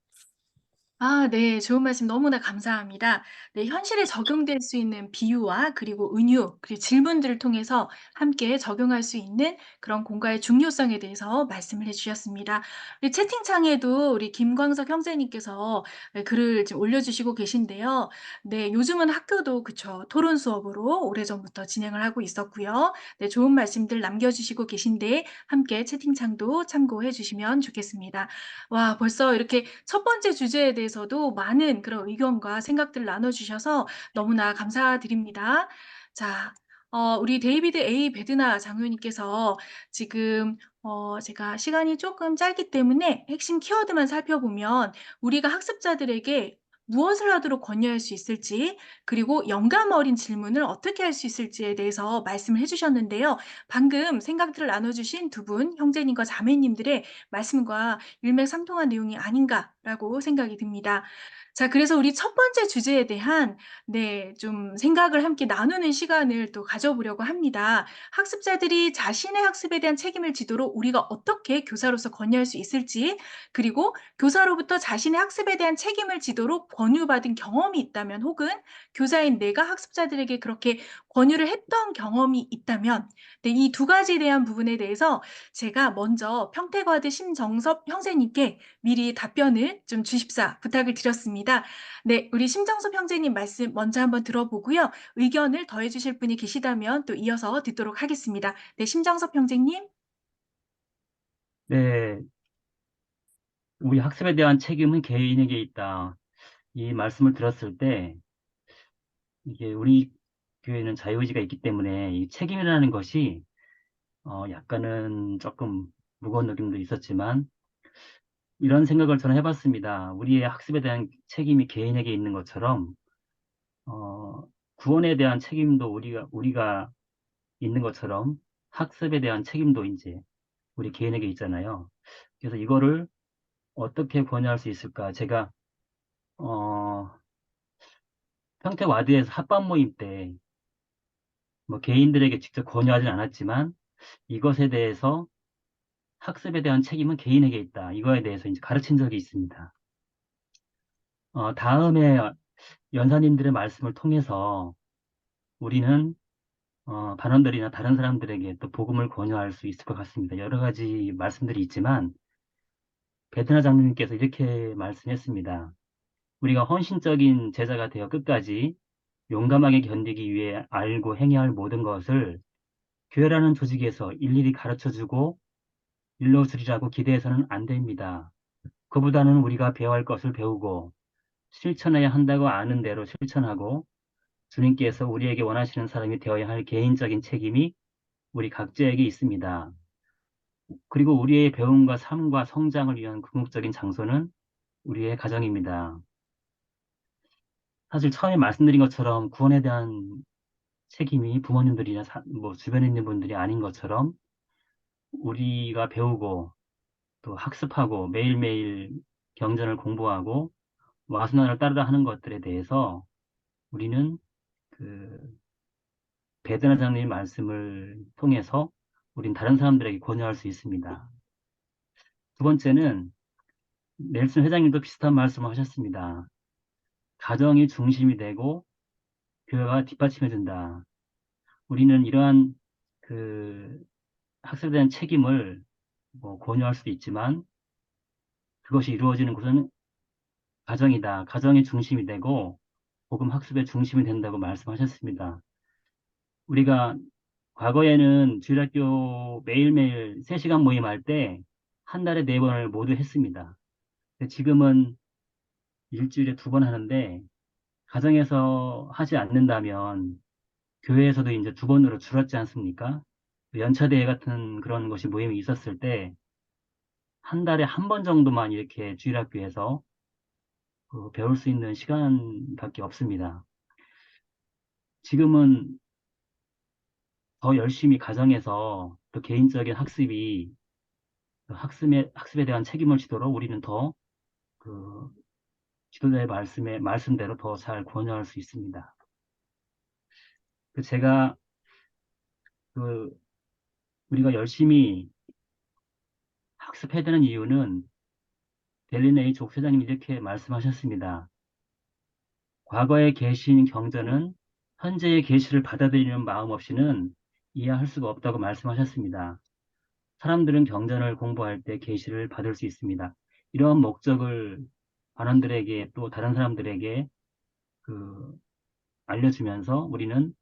아 네. 좋은 말씀 너무나 감사합니다. 네, 현실에 적용될 수 있는 비유와 그리고 은유, 그리고 질문들을 통해서 함께 적용할 수 있는 그런 공과의 중요성에 대해서 말씀을 해 주셨습니다. 우리 채팅창에도 우리 김광석 형제님께서 네, 글을 지금 올려주시고 계신데요. 네, 요즘은 학교도 그쵸. 토론 수업으로 오래전부터 진행을 하고 있었고요. 네, 좋은 말씀들 남겨주시고 계신데 함께 채팅창도 참고해 주시면 좋겠습니다. 와, 벌써 이렇게 첫 번째 주제에 대해서도 많은 그런 의견과 생각들을 나눠 주셔서 너무나 감사드립니다. 자, 우리 데이비드 A. 베드나 장로님께서 지금 제가 시간이 조금 짧기 때문에 핵심 키워드만 살펴보면 우리가 학습자들에게 무엇을 하도록 권유할 수 있을지, 그리고 영감 어린 질문을 어떻게 할 수 있을지에 대해서 말씀을 해 주셨는데요. 방금 생각들을 나눠 주신 두 분 형제님과 자매님들의 말씀과 일맥상통한 내용이 아닌가라고 생각이 듭니다. 자, 그래서 우리 첫 번째 주제에 대한 네, 좀 생각을 함께 나누는 시간을 또 가져보려고 합니다. 학습자들이 자신의 학습에 대한 책임을 지도록 우리가 어떻게 교사로서 권유할 수 있을지, 그리고 교사로부터 자신의 학습에 대한 책임을 지도록 권유받은 경험이 있다면, 혹은 교사인 내가 학습자들에게 그렇게 권유를 했던 경험이 있다면, 네, 이 두 가지에 대한 부분에 대해서 제가 먼저 평택와드 심정섭 형제님께 미리 답변을 좀 주십사 부탁을 드렸습니다. 네, 우리 심정섭 형제님 말씀 먼저 한번 들어보고요. 의견을 더해 주실 분이 계시다면 또 이어서 듣도록 하겠습니다. 네, 심정섭 형제님. 네, 우리 학습에 대한 책임은 개인에게 있다. 이 말씀을 들었을 때 이게 우리 교회는 자유의지가 있기 때문에 이 책임이라는 것이 약간은 조금 무거운 느낌도 있었지만 이런 생각을 저는 해봤습니다. 우리의 학습에 대한 책임이 개인에게 있는 것처럼 어, 구원에 대한 책임도 우리가 있는 것처럼 학습에 대한 책임도 이제 우리 개인에게 있잖아요. 그래서 이거를 어떻게 권유할 수 있을까? 제가 어, 평택 와드에서 합반 모임 때 뭐 개인들에게 직접 권유하진 않았지만 이것에 대해서 학습에 대한 책임은 개인에게 있다. 이거에 대해서 이제 가르친 적이 있습니다. 다음에 연사님들의 말씀을 통해서 우리는 반원들이나 다른 사람들에게 또 복음을 권유할 수 있을 것 같습니다. 여러 가지 말씀들이 있지만 베드나 장로님께서 이렇게 말씀했습니다. 우리가 헌신적인 제자가 되어 끝까지 용감하게 견디기 위해 알고 행해야 할 모든 것을 교회라는 조직에서 일일이 가르쳐주고 일러주리라고 기대해서는 안 됩니다. 그보다는 우리가 배워야 할 것을 배우고 실천해야 한다고 아는 대로 실천하고 주님께서 우리에게 원하시는 사람이 되어야 할 개인적인 책임이 우리 각자에게 있습니다. 그리고 우리의 배움과 삶과 성장을 위한 궁극적인 장소는 우리의 가정입니다. 사실 처음에 말씀드린 것처럼 구원에 대한 책임이 부모님들이나 뭐 주변에 있는 분들이 아닌 것처럼 우리가 배우고 또 학습하고 매일매일 경전을 공부하고 와순환을 따르라 하는 것들에 대해서 우리는 그 베드나 장로의 말씀을 통해서 우린 다른 사람들에게 권유할 수 있습니다. 두 번째는 넬슨 회장님도 비슷한 말씀을 하셨습니다. 가정이 중심이 되고 교회가 뒷받침해 준다. 우리는 이러한 그 학습에 대한 책임을 뭐 권유할 수도 있지만 그것이 이루어지는 곳은 가정이다. 가정이 중심이 되고 복음 학습의 중심이 된다고 말씀하셨습니다. 우리가 과거에는 주일학교 매일매일 3시간 모임할 때 한 달에 4번을 모두 했습니다. 지금은 일주일에 2번 하는데 가정에서 하지 않는다면 교회에서도 이제 2번으로 줄었지 않습니까? 연차대회 같은 그런 것이 모임이 있었을 때 한 달에 1번 정도만 이렇게 주일학교에서 배울 수 있는 시간밖에 없습니다. 지금은 더 열심히 가정에서 또 개인적인 학습이 학습에 대한 책임을 지도록 우리는 더 지도자의 말씀대로 더 잘 권유할 수 있습니다. 제가 우리가 열심히 학습해야 되는 이유는 델린 족회장님이 이렇게 말씀하셨습니다. 과거에 계신 경전은 현재의 계시를 받아들이는 마음 없이는 이해할 수가 없다고 말씀하셨습니다. 사람들은 경전을 공부할 때 계시를 받을 수 있습니다. 이러한 목적을 반원들에게 또 다른 사람들에게 알려주면서 우리는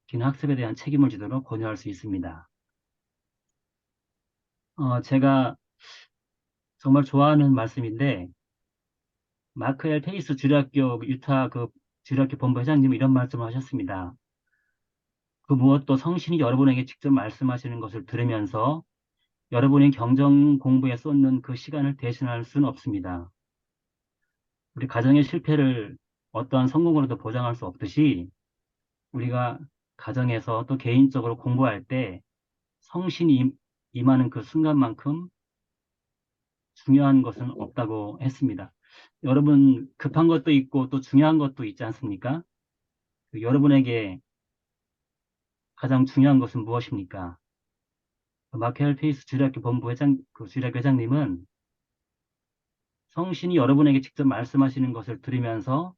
긴 학습에 대한 책임을 지도록 권유할 수 있습니다. 제가 정말 좋아하는 말씀인데 마크 엘 페이스 주일학교 유타 주일학교 본부 회장님이 이런 말씀을 하셨습니다. 그 무엇도 성신이 여러분에게 직접 말씀하시는 것을 들으면서 여러분이 경전 공부에 쏟는 그 시간을 대신할 수는 없습니다. 우리 가정의 실패를 어떠한 성공으로도 보장할 수 없듯이 우리가 가정에서 또 개인적으로 공부할 때 성신이 임하는 그 순간만큼 중요한 것은 없다고 했습니다. 여러분 급한 것도 있고 또 중요한 것도 있지 않습니까? 여러분에게 가장 중요한 것은 무엇입니까? 마켈 페이스 주일학교 본부 주일학교 회장님은 성신이 여러분에게 직접 말씀하시는 것을 들으면서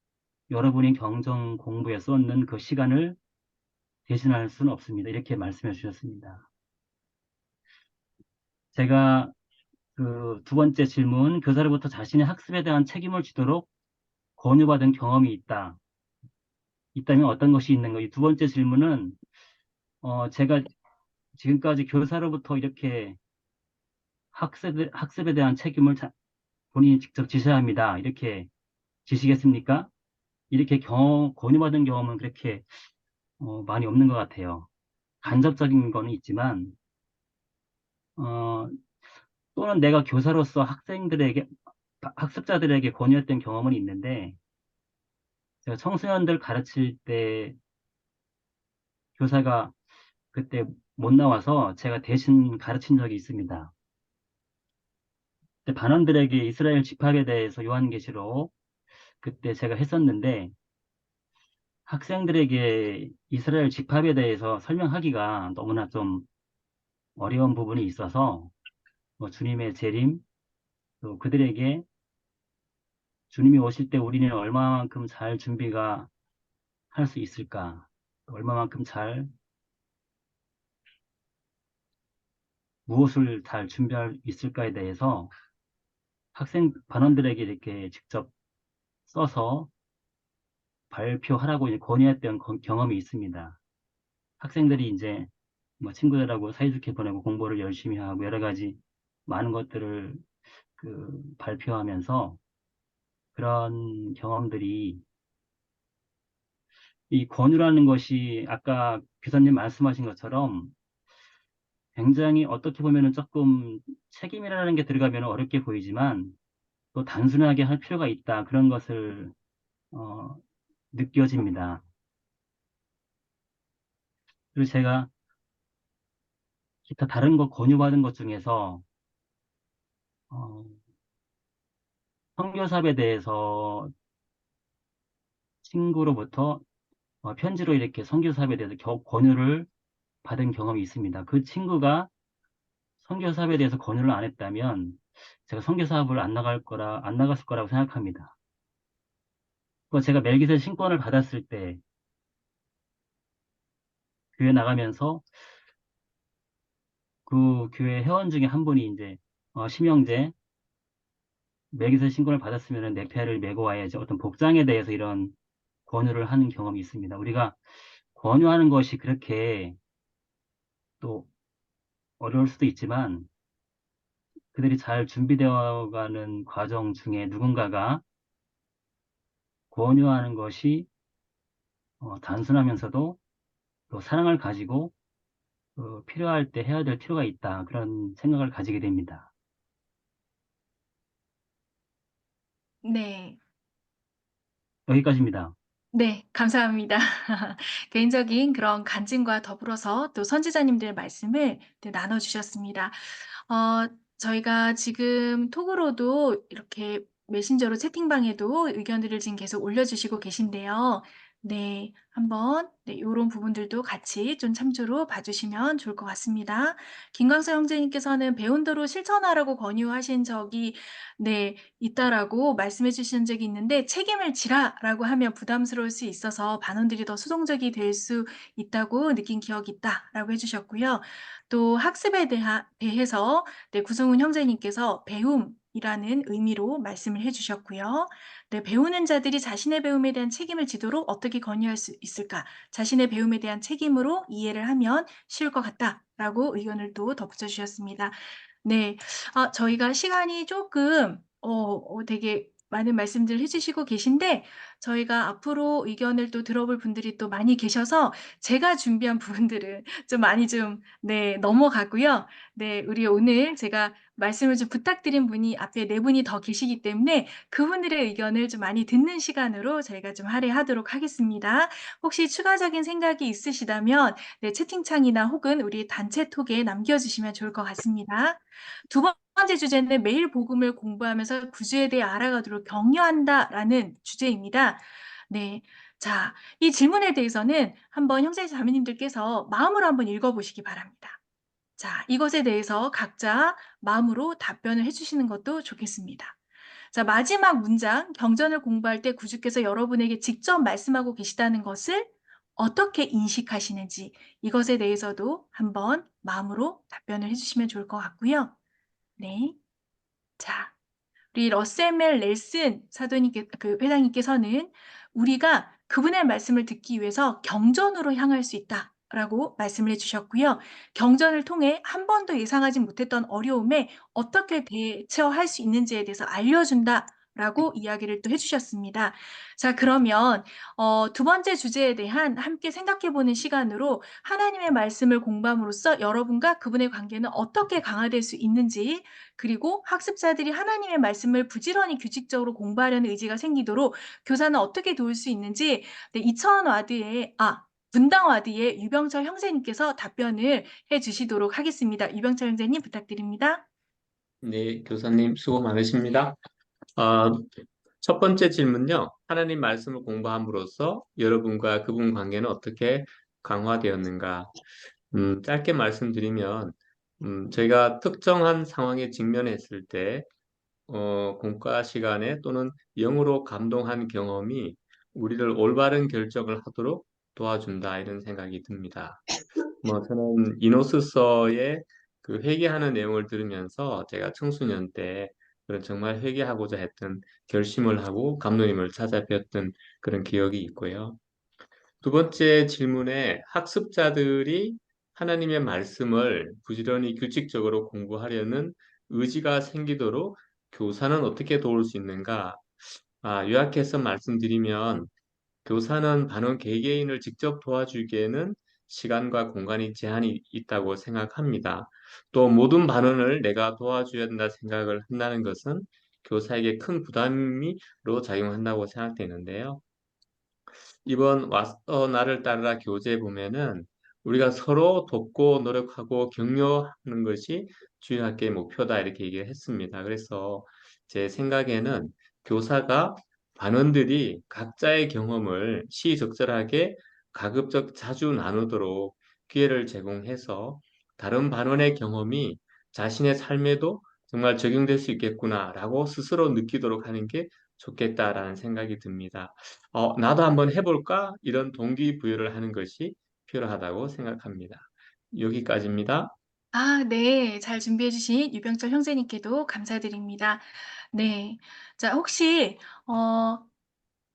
여러분이 경전 공부에 쏟는 그 시간을 대신할 수는 없습니다. 이렇게 말씀해 주셨습니다. 제가 두 번째 질문, 교사로부터 자신의 학습에 대한 책임을 지도록 권유받은 경험이 있다면 어떤 것이 있는가? 이 두 번째 질문은 제가 지금까지 교사로부터 이렇게 학습에 대한 책임을 본인이 직접 지셔야 합니다. 이렇게 지시겠습니까? 이렇게 권유받은 경험은 그렇게 많이 없는 것 같아요. 간접적인 거는 있지만 또는 내가 교사로서 학습자들에게 권유했던 경험은 있는데 제가 청소년들 가르칠 때 교사가 그때 못 나와서 제가 대신 가르친 적이 있습니다. 그때 반원들에게 이스라엘 집합에 대해서 요한계시록 그때 제가 했었는데 학생들에게 이스라엘 집합에 대해서 설명하기가 너무나 좀 어려운 부분이 있어서 주님의 재림, 또 그들에게 주님이 오실 때 우리는 얼마만큼 잘 준비가 할 수 있을까, 얼마만큼 무엇을 잘 준비할 수 있을까에 대해서 반원들에게 이렇게 직접 써서 발표하라고 이제 권유했던 경험이 있습니다. 학생들이 이제 친구들하고 사이좋게 보내고 공부를 열심히 하고 여러 가지 많은 것들을 발표하면서 그런 경험들이 이 권유라는 것이 아까 교사님 말씀하신 것처럼 굉장히 어떻게 보면은 조금 책임이라는 게 들어가면 어렵게 보이지만 또 단순하게 할 필요가 있다. 그런 것을 느껴집니다. 그리고 제가 기타 다른 거 권유받은 것 중에서 선교사업에 대해서 친구로부터 편지로 이렇게 선교사업에 대해서 권유를 받은 경험이 있습니다. 그 친구가 선교사업에 대해서 권유를 안 했다면 제가 선교사업을 안 나갔을 거라고 생각합니다. 제가 멜기세 신권을 받았을 때 교회 나가면서 그 교회 회원 중에 한 분이 이제 심영재 멜기세 신권을 받았으면 내 패를 메고 와야지 어떤 복장에 대해서 이런 권유를 하는 경험이 있습니다. 우리가 권유하는 것이 그렇게 또 어려울 수도 있지만 그들이 잘 준비되어 가는 과정 중에 누군가가 권유하는 것이 단순하면서도 또 사랑을 가지고 필요할 때 해야 될 필요가 있다. 그런 생각을 가지게 됩니다. 네. 여기까지입니다. 네, 감사합니다. 개인적인 그런 간증과 더불어서 또 선지자님들의 말씀을 나눠주셨습니다. 저희가 지금 톡으로도 이렇게 메신저로 채팅방에도 의견들을 지금 계속 올려주시고 계신데요. 네, 한번 요런 부분들도 같이 좀 참조로 봐주시면 좋을 것 같습니다. 김광석 형제님께서는 배운 대로 실천하라고 권유하신 적이 있다라고 말씀해 주신 적이 있는데 책임을 지라라고 하면 부담스러울 수 있어서 반원들이 더 수동적이 될 수 있다고 느낀 기억이 있다라고 해 주셨고요. 또 학습에 대해서 구성훈 형제님께서 배움이라는 의미로 말씀을 해 주셨고요. 네, 배우는 자들이 자신의 배움에 대한 책임을 지도록 어떻게 권유할 수 있을까? 자신의 배움에 대한 책임으로 이해를 하면 쉬울 것 같다라고 의견을 또 덧붙여 주셨습니다. 네. 저희가 시간이 조금 되게 많은 말씀들을 해 주시고 계신데 저희가 앞으로 의견을 또 들어볼 분들이 또 많이 계셔서 제가 준비한 부분들은 좀 많이 좀 넘어가고요. 네. 우리 오늘 제가 말씀을 좀 부탁드린 분이 앞에 4 분이 더 계시기 때문에 그분들의 의견을 좀 많이 듣는 시간으로 저희가 좀 할애하도록 하겠습니다. 혹시 추가적인 생각이 있으시다면 채팅창이나 혹은 우리 단체 톡에 남겨 주시면 좋을 것 같습니다. 두 번째 주제는 매일 복음을 공부하면서 구주에 대해 알아가도록 격려한다라는 주제입니다. 네. 자, 이 질문에 대해서는 한번 형제 자매님들께서 마음으로 한번 읽어 보시기 바랍니다. 자, 이것에 대해서 각자 마음으로 답변을 해 주시는 것도 좋겠습니다. 자, 마지막 문장 경전을 공부할 때 구주께서 여러분에게 직접 말씀하고 계시다는 것을 어떻게 인식하시는지 이것에 대해서도 한번 마음으로 답변을 해 주시면 좋을 것 같고요. 네. 자, 우리 러셀 넬슨 회장님께서는 우리가 그분의 말씀을 듣기 위해서 경전으로 향할 수 있다라고 말씀을 해주셨고요. 경전을 통해 한 번도 예상하지 못했던 어려움에 어떻게 대처할 수 있는지에 대해서 알려준다라고 이야기를 또 해주셨습니다. 자, 그러면 두 번째 주제에 대한 함께 생각해보는 시간으로 하나님의 말씀을 공부함으로써 여러분과 그분의 관계는 어떻게 강화될 수 있는지 그리고 학습자들이 하나님의 말씀을 부지런히 규칙적으로 공부하려는 의지가 생기도록 교사는 어떻게 도울 수 있는지 분당 와드의 유병철 형제님께서 답변을 해 주시도록 하겠습니다. 유병철 형제님 부탁드립니다. 네, 교사님 수고 많으십니다. 첫 번째 질문요. 하나님 말씀을 공부함으로써 여러분과 그분 관계는 어떻게 강화되었는가? 짧게 말씀드리면, 저희가 특정한 상황에 직면했을 때, 공과 시간에 또는 영으로 감동한 경험이 우리를 올바른 결정을 하도록 도와준다, 이런 생각이 듭니다. 저는 이노스서의 그 회개하는 내용을 들으면서 제가 청소년 때 그런 정말 회개하고자 했던 결심을 하고 감독님을 찾아뵀던 그런 기억이 있고요. 두 번째 질문에 학습자들이 하나님의 말씀을 부지런히 규칙적으로 공부하려는 의지가 생기도록 교사는 어떻게 도울 수 있는가? 요약해서 말씀드리면 교사는 반원 개개인을 직접 도와주기에는 시간과 공간이 제한이 있다고 생각합니다. 또 모든 반원을 내가 도와줘야 된다 생각을 한다는 것은 교사에게 큰 부담으로 작용한다고 생각되는데요. 이번 나를 따르라 교재에 보면은 우리가 서로 돕고 노력하고 격려하는 것이 주일학교의 목표다 이렇게 얘기를 했습니다. 그래서 제 생각에는 교사가 반원들이 각자의 경험을 시적절하게 가급적 자주 나누도록 기회를 제공해서 다른 반원의 경험이 자신의 삶에도 정말 적용될 수 있겠구나라고 스스로 느끼도록 하는 게 좋겠다라는 생각이 듭니다. 나도 한번 해볼까? 이런 동기부여를 하는 것이 필요하다고 생각합니다. 여기까지입니다. 네. 잘 준비해 주신 유병철 형제님께도 감사드립니다. 네. 자, 혹시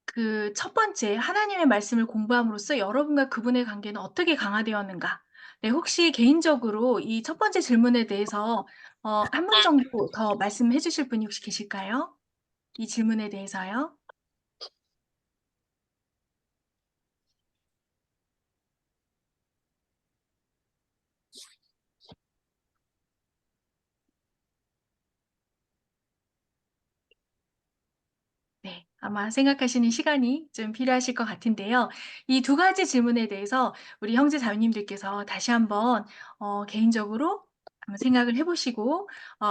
그 첫 번째 하나님의 말씀을 공부함으로써 여러분과 그분의 관계는 어떻게 강화되었는가? 네, 혹시 개인적으로 이 첫 번째 질문에 대해서 한 분 정도 더 말씀해 주실 분이 혹시 계실까요? 이 질문에 대해서요. 네. 아마 생각하시는 시간이 좀 필요하실 것 같은데요. 이 두 가지 질문에 대해서 우리 형제 자매님들께서 다시 한번 개인적으로 한번 생각을 해 보시고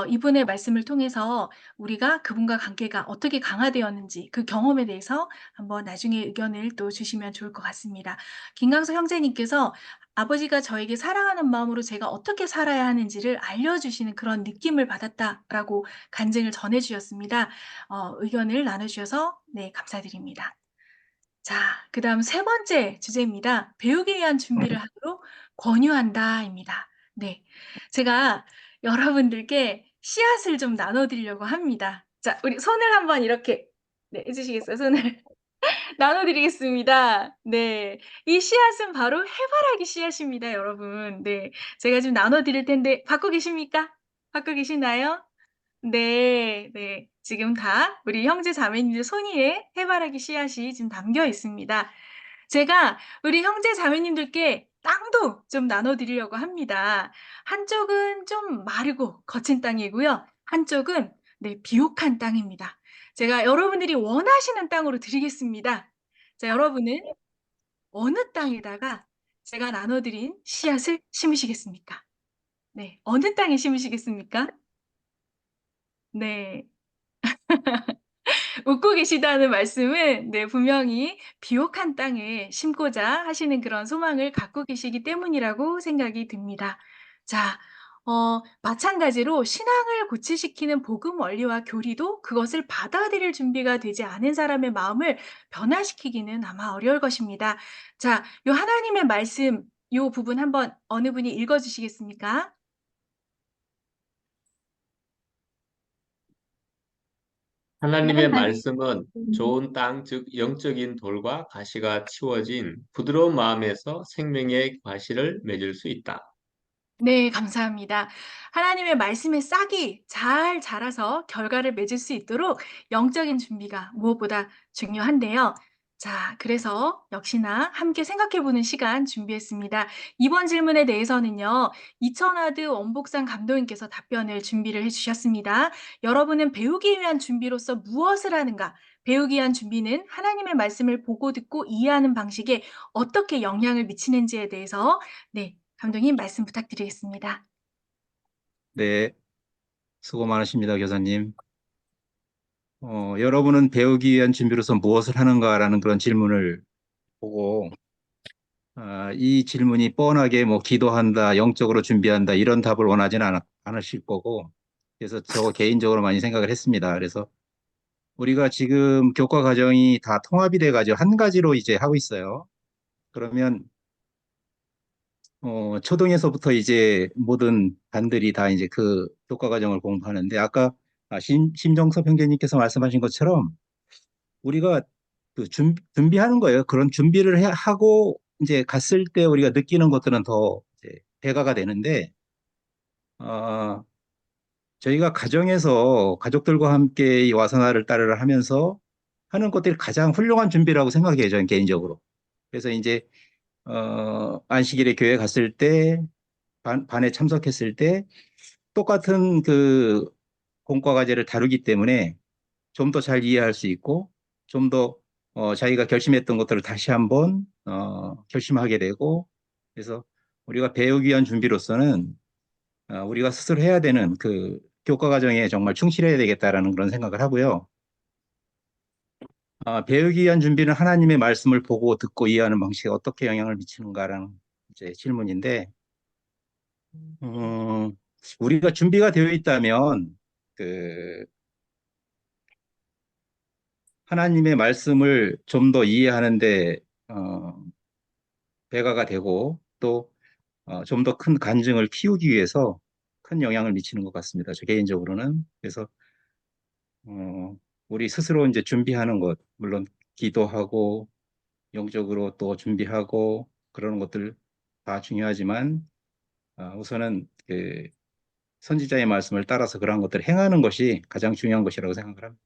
이분의 말씀을 통해서 우리가 그분과 관계가 어떻게 강화되었는지 그 경험에 대해서 한번 나중에 의견을 또 주시면 좋을 것 같습니다. 김강석 형제님께서 아버지가 저에게 사랑하는 마음으로 제가 어떻게 살아야 하는지를 알려주시는 그런 느낌을 받았다라고 간증을 전해 주셨습니다. 의견을 나눠 주셔서 네 감사드립니다. 자, 그다음 세 번째 주제입니다. 배우기 위한 준비를 하도록 권유한다입니다. 네. 제가 여러분들께 씨앗을 좀 나눠 드리려고 합니다. 자, 우리 손을 한번 이렇게 네, 해 주시겠어요? 손을 나눠 드리겠습니다. 네. 이 씨앗은 바로 해바라기 씨앗입니다, 여러분. 네. 제가 좀 나눠 드릴 텐데 받고 계십니까? 받고 계시나요? 네. 네. 지금 다 우리 형제 자매님들 손 위에 해바라기 씨앗이 지금 담겨 있습니다. 제가 우리 형제 자매님들께 땅도 좀 나눠 드리려고 합니다. 한쪽은 좀 마르고 거친 땅이고요. 한쪽은 네, 비옥한 땅입니다. 제가 여러분들이 원하시는 땅으로 드리겠습니다. 자, 여러분은 어느 땅에다가 제가 나눠 드린 씨앗을 심으시겠습니까? 네. 어느 땅에 심으시겠습니까? 네. 웃고 계시다는 말씀은 네 분명히 비옥한 땅에 심고자 하시는 그런 소망을 갖고 계시기 때문이라고 생각이 듭니다. 자, 마찬가지로 신앙을 고취시키는 복음 원리와 교리도 그것을 받아들일 준비가 되지 않은 사람의 마음을 변화시키기는 아마 어려울 것입니다. 자, 요 하나님의 말씀 요 부분 한번 어느 분이 읽어 주시겠습니까? 하나님의 말씀은 좋은 땅, 즉 영적인 돌과 가시가 치워진 부드러운 마음에서 생명의 과실을 맺을 수 있다. 네, 감사합니다. 하나님의 말씀의 싹이 잘 자라서 결과를 맺을 수 있도록 영적인 준비가 무엇보다 중요한데요. 자, 그래서 역시나 함께 생각해 보는 시간 준비했습니다. 이번 질문에 대해서는요, 이천하드 원복상 감독님께서 답변을 준비를 해 주셨습니다. 여러분은 배우기 위한 준비로서 무엇을 하는가? 배우기 위한 준비는 하나님의 말씀을 보고 듣고 이해하는 방식에 어떻게 영향을 미치는지에 대해서 네, 감독님 말씀 부탁드리겠습니다. 네, 수고 많으십니다, 교사님. 여러분은 배우기 위한 준비로서 무엇을 하는가라는 그런 질문을 보고 이 질문이 뻔하게 뭐 기도한다, 영적으로 준비한다 이런 답을 원하지는 않으실 거고 그래서 저 개인적으로 많이 생각을 했습니다. 그래서 우리가 지금 교과 과정이 다 통합이 돼가지고 한 가지로 이제 하고 있어요. 그러면 초등에서부터 이제 모든 반들이 다 이제 그 교과 과정을 공부하는데 아까 심정섭 형제님께서 말씀하신 것처럼 우리가 그 준비하는 거예요. 그런 준비를 하고 이제 갔을 때 우리가 느끼는 것들은 더 이제 배가가 되는데 저희가 가정에서 가족들과 함께 이 와서나를 따르라 하면서 하는 것들이 가장 훌륭한 준비라고 생각해요. 저는 개인적으로. 그래서 이제 안식일에 교회 갔을 때 반에 참석했을 때 똑같은 그 공과 과제를 다루기 때문에 좀 더 잘 이해할 수 있고 좀 더 자기가 결심했던 것들을 다시 한번 결심하게 되고 그래서 우리가 배우기 위한 준비로서는 우리가 스스로 해야 되는 그 교과 과정에 정말 충실해야 되겠다라는 그런 생각을 하고요. 배우기 위한 준비는 하나님의 말씀을 보고 듣고 이해하는 방식에 어떻게 영향을 미치는가라는 이제 질문인데 우리가 준비가 되어 있다면 그 하나님의 말씀을 좀 더 이해하는데 배가가 되고 또 좀 더 큰 간증을 키우기 위해서 큰 영향을 미치는 것 같습니다. 저 개인적으로는. 그래서 우리 스스로 이제 준비하는 것, 물론 기도하고 영적으로 또 준비하고 그러는 것들 다 중요하지만 우선은 그 선지자의 말씀을 따라서 그러한 것들을 행하는 것이 가장 중요한 것이라고 생각을 합니다.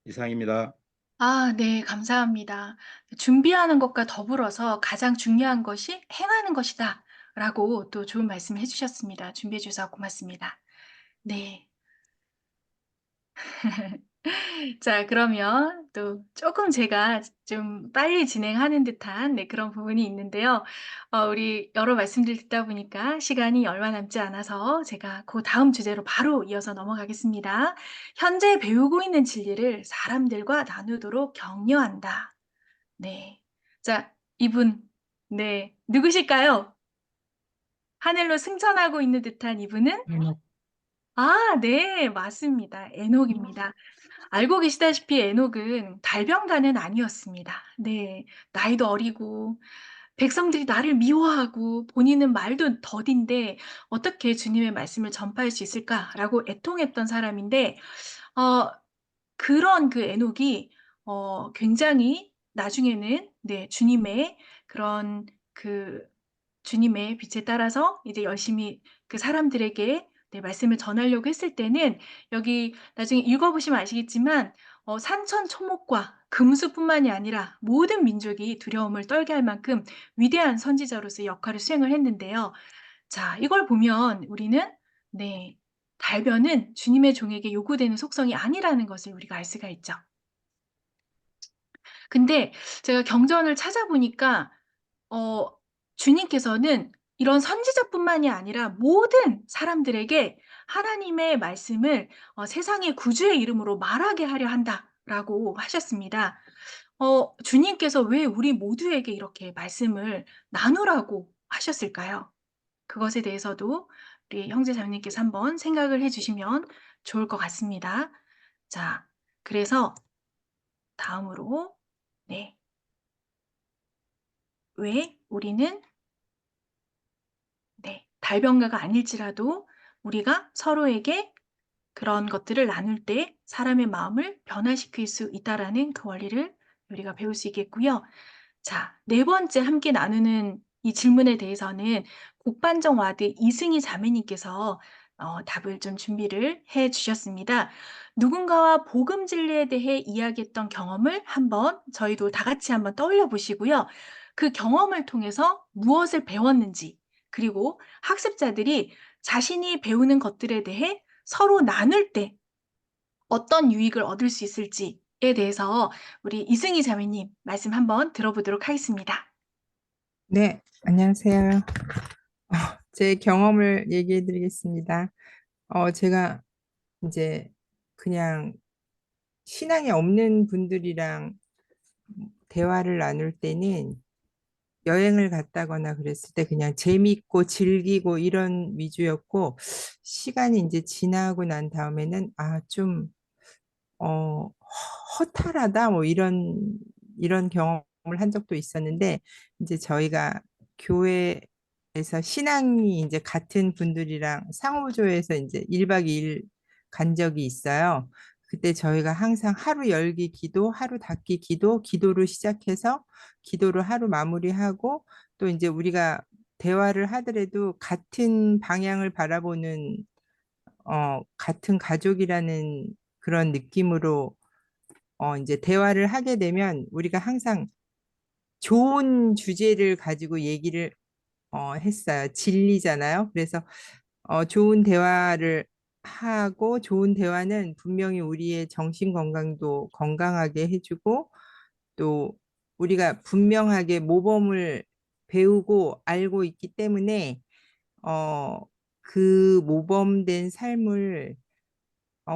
이상입니다. 아, 네, 감사합니다. 준비하는 것과 더불어서 가장 중요한 것이 행하는 것이다. 라고 또 좋은 말씀을 해주셨습니다. 준비해 주셔서 고맙습니다. 네. 자, 그러면 또 조금 제가 좀 빨리 진행하는 듯한 그런 부분이 있는데요. 우리 여러 말씀들 듣다 보니까 시간이 얼마 남지 않아서 제가 그 다음 주제로 바로 이어서 넘어가겠습니다. 현재 배우고 있는 진리를 사람들과 나누도록 격려한다. 네. 자, 이분, 네. 누구실까요? 하늘로 승천하고 있는 듯한 이분은? 아, 네. 맞습니다. 에녹입니다. 알고 계시다시피 에녹은 달병가는 아니었습니다. 네. 나이도 어리고 백성들이 나를 미워하고 본인은 말도 더딘데 어떻게 주님의 말씀을 전파할 수 있을까라고 애통했던 사람인데 어 그런 그 에녹이 굉장히 나중에는 네 주님의 그런 그 주님의 빛에 따라서 이제 열심히 그 사람들에게 네 말씀을 전하려고 했을 때는 여기 나중에 읽어 보시면 아시겠지만 산천초목과 금수뿐만이 아니라 모든 민족이 두려움을 떨게 할 만큼 위대한 선지자로서의 역할을 수행을 했는데요. 자, 이걸 보면 우리는 네 달변은 주님의 종에게 요구되는 속성이 아니라는 것을 우리가 알 수가 있죠. 근데 제가 경전을 찾아보니까 어 주님께서는 이런 선지자뿐만이 아니라 모든 사람들에게 하나님의 말씀을 세상의 구주의 이름으로 말하게 하려 한다라고 하셨습니다. 주님께서 왜 우리 모두에게 이렇게 말씀을 나누라고 하셨을까요? 그것에 대해서도 우리 형제 자매님께서 한번 생각을 해 주시면 좋을 것 같습니다. 자, 그래서 다음으로 네. 왜 우리는 네. 달병가가 아닐지라도 우리가 서로에게 그런 것들을 나눌 때 사람의 마음을 변화시킬 수 있다라는 그 원리를 우리가 배울 수 있겠고요. 자, 네 번째 함께 나누는 이 질문에 대해서는 곡반정 와드 이승희 자매님께서 답을 좀 준비를 해 주셨습니다. 누군가와 복음 진리에 대해 이야기했던 경험을 한번 저희도 다 같이 한번 떠올려 보시고요. 그 경험을 통해서 무엇을 배웠는지 그리고 학습자들이 자신이 배우는 것들에 대해 서로 나눌 때 어떤 유익을 얻을 수 있을지에 대해서 우리 이승희 자매님 말씀 한번 들어보도록 하겠습니다. 네, 안녕하세요. 제 경험을 얘기해 드리겠습니다. 제가 이제 그냥 신앙이 없는 분들이랑 대화를 나눌 때는 여행을 갔다거나 그랬을 때 그냥 재밌고 즐기고 이런 위주였고, 시간이 이제 지나고 난 다음에는 좀 허탈하다 뭐 이런 경험을 한 적도 있었는데, 이제 저희가 교회에서 신앙이 이제 같은 분들이랑 상호조에서 이제 1박 2일 간 적이 있어요. 그때 저희가 항상 하루 열기 기도, 하루 닫기 기도, 기도로 시작해서 기도로 하루 마무리하고, 또 이제 우리가 대화를 하더라도 같은 방향을 바라보는 같은 가족이라는 그런 느낌으로 이제 대화를 하게 되면 우리가 항상 좋은 주제를 가지고 얘기를 했어요. 진리잖아요. 그래서 좋은 대화를 하고, 좋은 대화는 분명히 우리의 정신 건강도 건강하게 해주고, 또 우리가 분명하게 모범을 배우고 알고 있기 때문에 그 모범된 삶을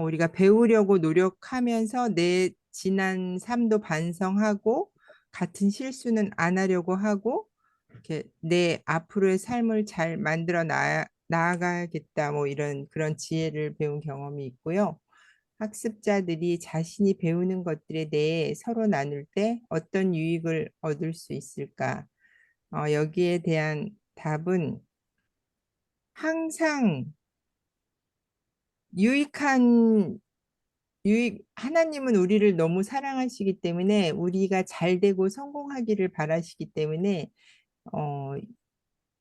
우리가 배우려고 노력하면서 내 지난 삶도 반성하고 같은 실수는 안 하려고 하고, 이렇게 내 앞으로의 삶을 잘 만들어 나아가겠다 뭐 이런 그런 지혜를 배운 경험이 있고요. 학습자들이 자신이 배우는 것들에 대해 서로 나눌 때 어떤 유익을 얻을 수 있을까? 여기에 대한 답은 항상 하나님은 우리를 너무 사랑하시기 때문에 우리가 잘 되고 성공하기를 바라시기 때문에 어,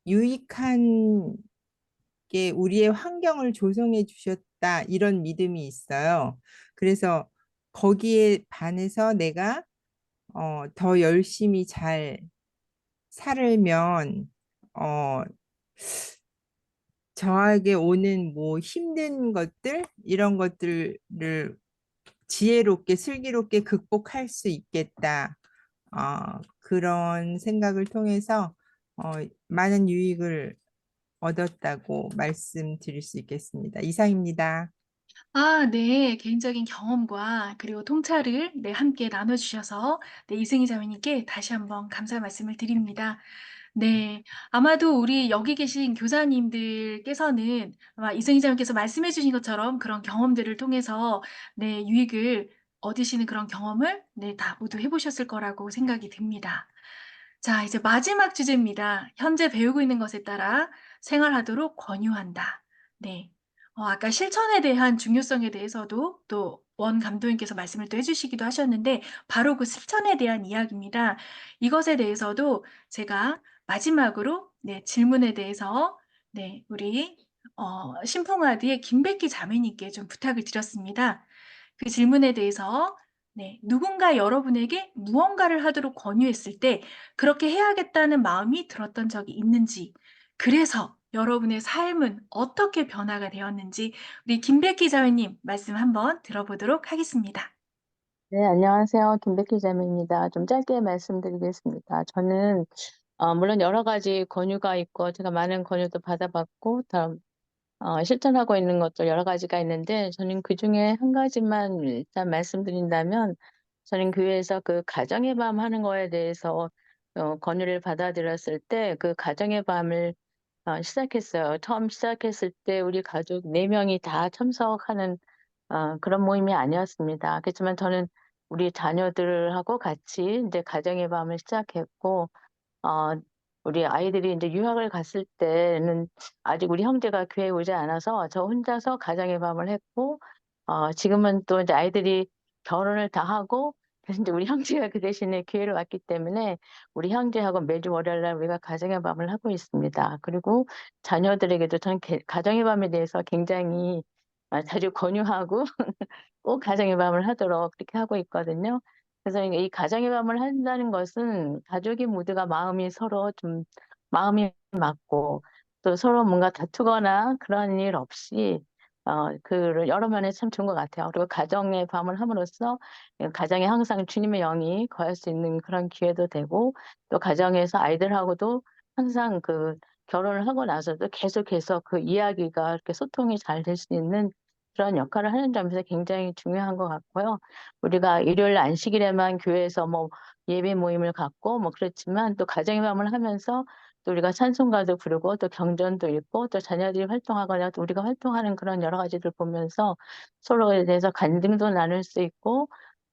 유익한 게 우리의 환경을 조성해 주셨다 이런 믿음이 있어요. 그래서 거기에 반해서 내가 더 열심히 잘 살면 어, 저에게 오는 뭐 힘든 것들 이런 것들을 지혜롭게 슬기롭게 극복할 수 있겠다. 그런 생각을 통해서 많은 유익을 얻었다고 말씀드릴 수 있겠습니다. 이상입니다. 아 네. 개인적인 경험과 그리고 통찰을 네 함께 나눠 주셔서 네 이승희 자매님께 다시 한번 감사 말씀을 드립니다. 네. 아마도 우리 여기 계신 교사님들께서는 아마 이승희 자매께서 말씀해 주신 것처럼 그런 경험들을 통해서 네 유익을 얻으시는 그런 경험을 네 다 모두 해 보셨을 거라고 생각이 듭니다. 자 이제 마지막 주제입니다. 현재 배우고 있는 것에 따라 생활하도록 권유한다. 네. 아까 실천에 대한 중요성에 대해서도 또 원 감독님께서 말씀을 또 해 주시기도 하셨는데 바로 그 실천에 대한 이야기입니다. 이것에 대해서도 제가 마지막으로 네 질문에 대해서 네 우리 신풍아드의 김백기 자매님께 좀 부탁을 드렸습니다. 그 질문에 대해서 네 누군가 여러분에게 무언가를 하도록 권유했을 때 그렇게 해야겠다는 마음이 들었던 적이 있는지, 그래서 여러분의 삶은 어떻게 변화가 되었는지 우리 김백기 자매님 말씀 한번 들어보도록 하겠습니다. 네, 안녕하세요. 김백희 자매입니다. 좀 짧게 말씀드리겠습니다. 저는 물론 여러 가지 권유가 있고 제가 많은 권유도 받아봤고 실천하고 있는 것도 여러 가지가 있는데 저는 그중에 한 가지만 일단 말씀드린다면 저는 교회에서 그 가정의 밤 하는 거에 대해서 권유를 받아들였을 때 그 가정의 밤을 시작했어요. 처음 시작했을 때 우리 가족 4명이 다 참석하는 그런 모임이 아니었습니다. 그렇지만 저는 우리 자녀들하고 같이 이제 가정의 밤을 시작했고 어 우리 아이들이 이제 유학을 갔을 때는 아직 우리 형제가 교회에 오지 않아서 저 혼자서 가정의 밤을 했고 지금은 또 이제 아이들이 결혼을 다 하고 그래서 인제 우리 형제가 그 대신에 교회를 왔기 때문에 우리 형제하고 매주 월요일 날 우리가 가정의 밤을 하고 있습니다. 그리고 자녀들에게도 저는 가정의 밤에 대해서 굉장히 자주 권유하고 꼭 가정의 밤을 하도록 그렇게 하고 있거든요. 그래서 이 가정의 밤을 한다는 것은 가족이 모두가 마음이 서로 좀 마음이 맞고 또 서로 뭔가 다투거나 그런 일 없이 그 여러 면에 참 좋은 것 같아요. 그리고 가정의 밤을 함으로써 가정에 항상 주님의 영이 거할 수 있는 그런 기회도 되고 또 가정에서 아이들하고도 항상 그 결혼을 하고 나서도 계속해서 그 이야기가 이렇게 소통이 잘 될 수 있는 그런 역할을 하는 점에서 굉장히 중요한 것 같고요. 우리가 일요일 안식일에만 교회에서 뭐 예배 모임을 갖고 뭐 그렇지만 또 가정의 밤을 하면서 또 우리가 찬송가도 부르고 또 경전도 읽고 또 자녀들이 활동하거나 또 우리가 활동하는 그런 여러 가지들 보면서 서로에 대해서 간증도 나눌 수 있고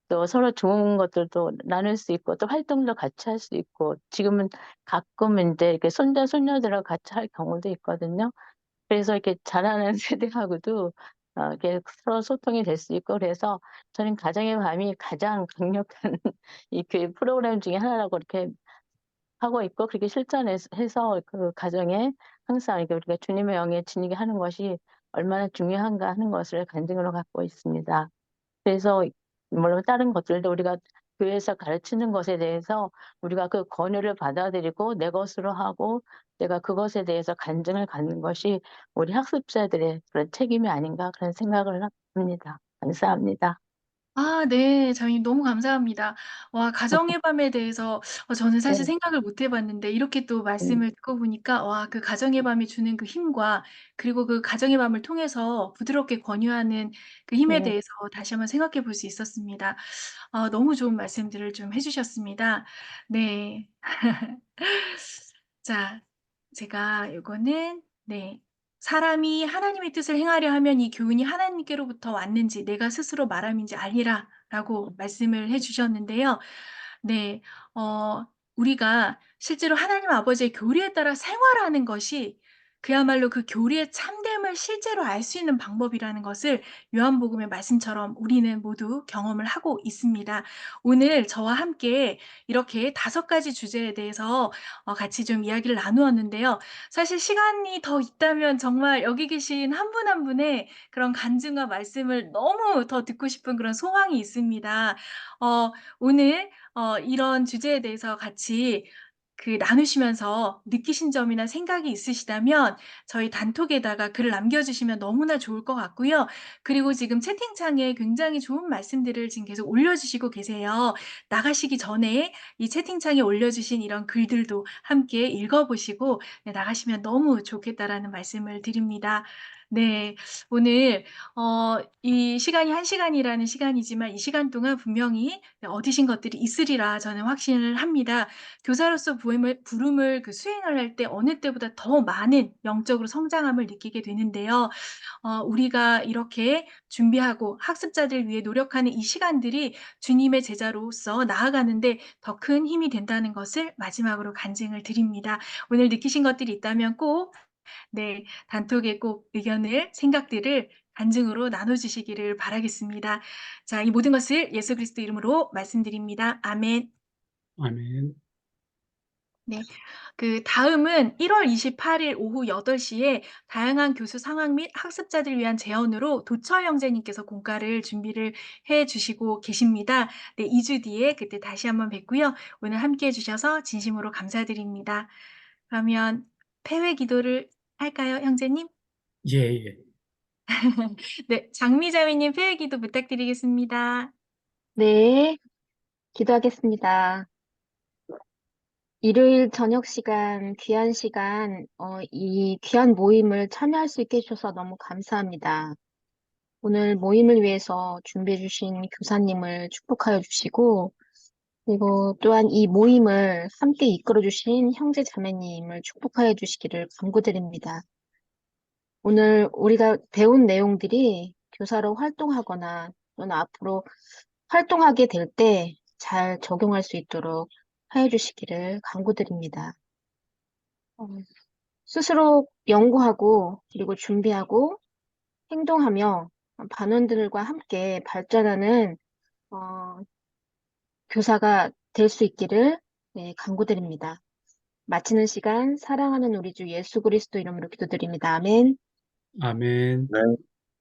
또 서로 좋은 것들도 나눌 수 있고 또 활동도 같이 할 수 있고 지금은 가끔 인제 이렇게 손자, 손녀들하고 같이 할 경우도 있거든요. 그래서 이렇게 자라는 세대하고도 이렇게 서로 소통이 될 수 있고 그래서 저는 가정의 밤이 가장 강력한 이 교회 프로그램 중에 하나라고 이렇게 하고 있고 그렇게 해서 그 가정에 항상 이렇게 우리가 주님의 영에 지니게 하는 것이 얼마나 중요한가 하는 것을 간증으로 갖고 있습니다. 그래서 물론 다른 것들도 우리가 교회에서 가르치는 것에 대해서 우리가 그 권유를 받아들이고 내 것으로 하고 내가 그것에 대해서 간증을 갖는 것이 우리 학습자들의 그런 책임이 아닌가 그런 생각을 합니다. 감사합니다. 아 네. 저희 너무 감사합니다. 와 가정의 밤에 대해서 저는 사실 네. 생각을 못 해 봤는데 이렇게 또 음. 말씀을 듣고 보니까 와 그 가정의 밤이 주는 그 힘과 그리고 그 가정의 밤을 통해서 부드럽게 권유하는 그 힘에 네. 대해서 다시 한번 생각해 볼 수 있었습니다. 너무 좋은 말씀들을 좀 해 주셨습니다. 네. 자 제가 요거는 네. "사람이 하나님의 뜻을 행하려 하면 이 교훈이 하나님께로부터 왔는지 내가 스스로 말함인지 알리라."라고 말씀을 해 주셨는데요. 네. 우리가 실제로 하나님 아버지의 교리에 따라 생활하는 것이 그야말로 그 교리의 참됨을 실제로 알 수 있는 방법이라는 것을 요한복음의 말씀처럼 우리는 모두 경험을 하고 있습니다. 오늘 저와 함께 이렇게 5가지 주제에 대해서 같이 좀 이야기를 나누었는데요. 사실 시간이 더 있다면 정말 여기 계신 한 분 한 분의 그런 간증과 말씀을 너무 더 듣고 싶은 그런 소망이 있습니다. 오늘 이런 주제에 대해서 같이 그 나누시면서 느끼신 점이나 생각이 있으시다면 저희 단톡에다가 글을 남겨주시면 너무나 좋을 것 같고요. 그리고 지금 채팅창에 굉장히 좋은 말씀들을 지금 계속 올려주시고 계세요. 나가시기 전에 이 채팅창에 올려주신 이런 글들도 함께 읽어보시고 네, 나가시면 너무 좋겠다라는 말씀을 드립니다. 네, 오늘 이 시간이 1시간이라는 시간이지만 이 시간 동안 분명히 네, 얻으신 것들이 있으리라 저는 확신을 합니다. 교사로서 부름을 그 수행을 할 때 어느 때보다 더 많은 영적으로 성장함을 느끼게 되는데요. 우리가 이렇게 준비하고 학습자들을 위해 노력하는 이 시간들이 주님의 제자로서 나아가는데 더 큰 힘이 된다는 것을 마지막으로 간증을 드립니다. 오늘 느끼신 것들이 있다면 꼭 네, 단톡에 꼭 의견을, 생각들을 간증으로 나눠주시기를 바라겠습니다. 자, 이 모든 것을 예수 그리스도 이름으로 말씀드립니다. 아멘. 아멘. 네. 그 다음은 1월 28일 오후 8시에 다양한 교수 상황 및 학습자들을 위한 제언으로 도철 형제님께서 공과를 준비를 해 주시고 계십니다. 네, 2주 뒤에 그때 다시 한번 뵙고요. 오늘 함께 해 주셔서 진심으로 감사드립니다. 그러면 폐회 기도를 할까요, 형제님? 예, 예. 네, 장미자매님 폐회 기도 부탁드리겠습니다. 네, 기도하겠습니다. 일요일 저녁 시간, 귀한 시간, 이 귀한 모임을 참여할 수 있게 해주셔서 너무 감사합니다. 오늘 모임을 위해서 준비해 주신 교사님을 축복하여 주시고, 그리고 또한 이 모임을 함께 이끌어 주신 형제 자매님을 축복하여 주시기를 간구드립니다. 오늘 우리가 배운 내용들이 교사로 활동하거나 또는 앞으로 활동하게 될 때 잘 적용할 수 있도록 하여 주시기를 간구드립니다. 스스로 연구하고 그리고 준비하고 행동하며 반원들과 함께 발전하는 교사가 될 수 있기를 네, 간구드립니다. 마치는 시간 사랑하는 우리 주 예수 그리스도 이름으로 기도드립니다. 아멘. 아멘. 네.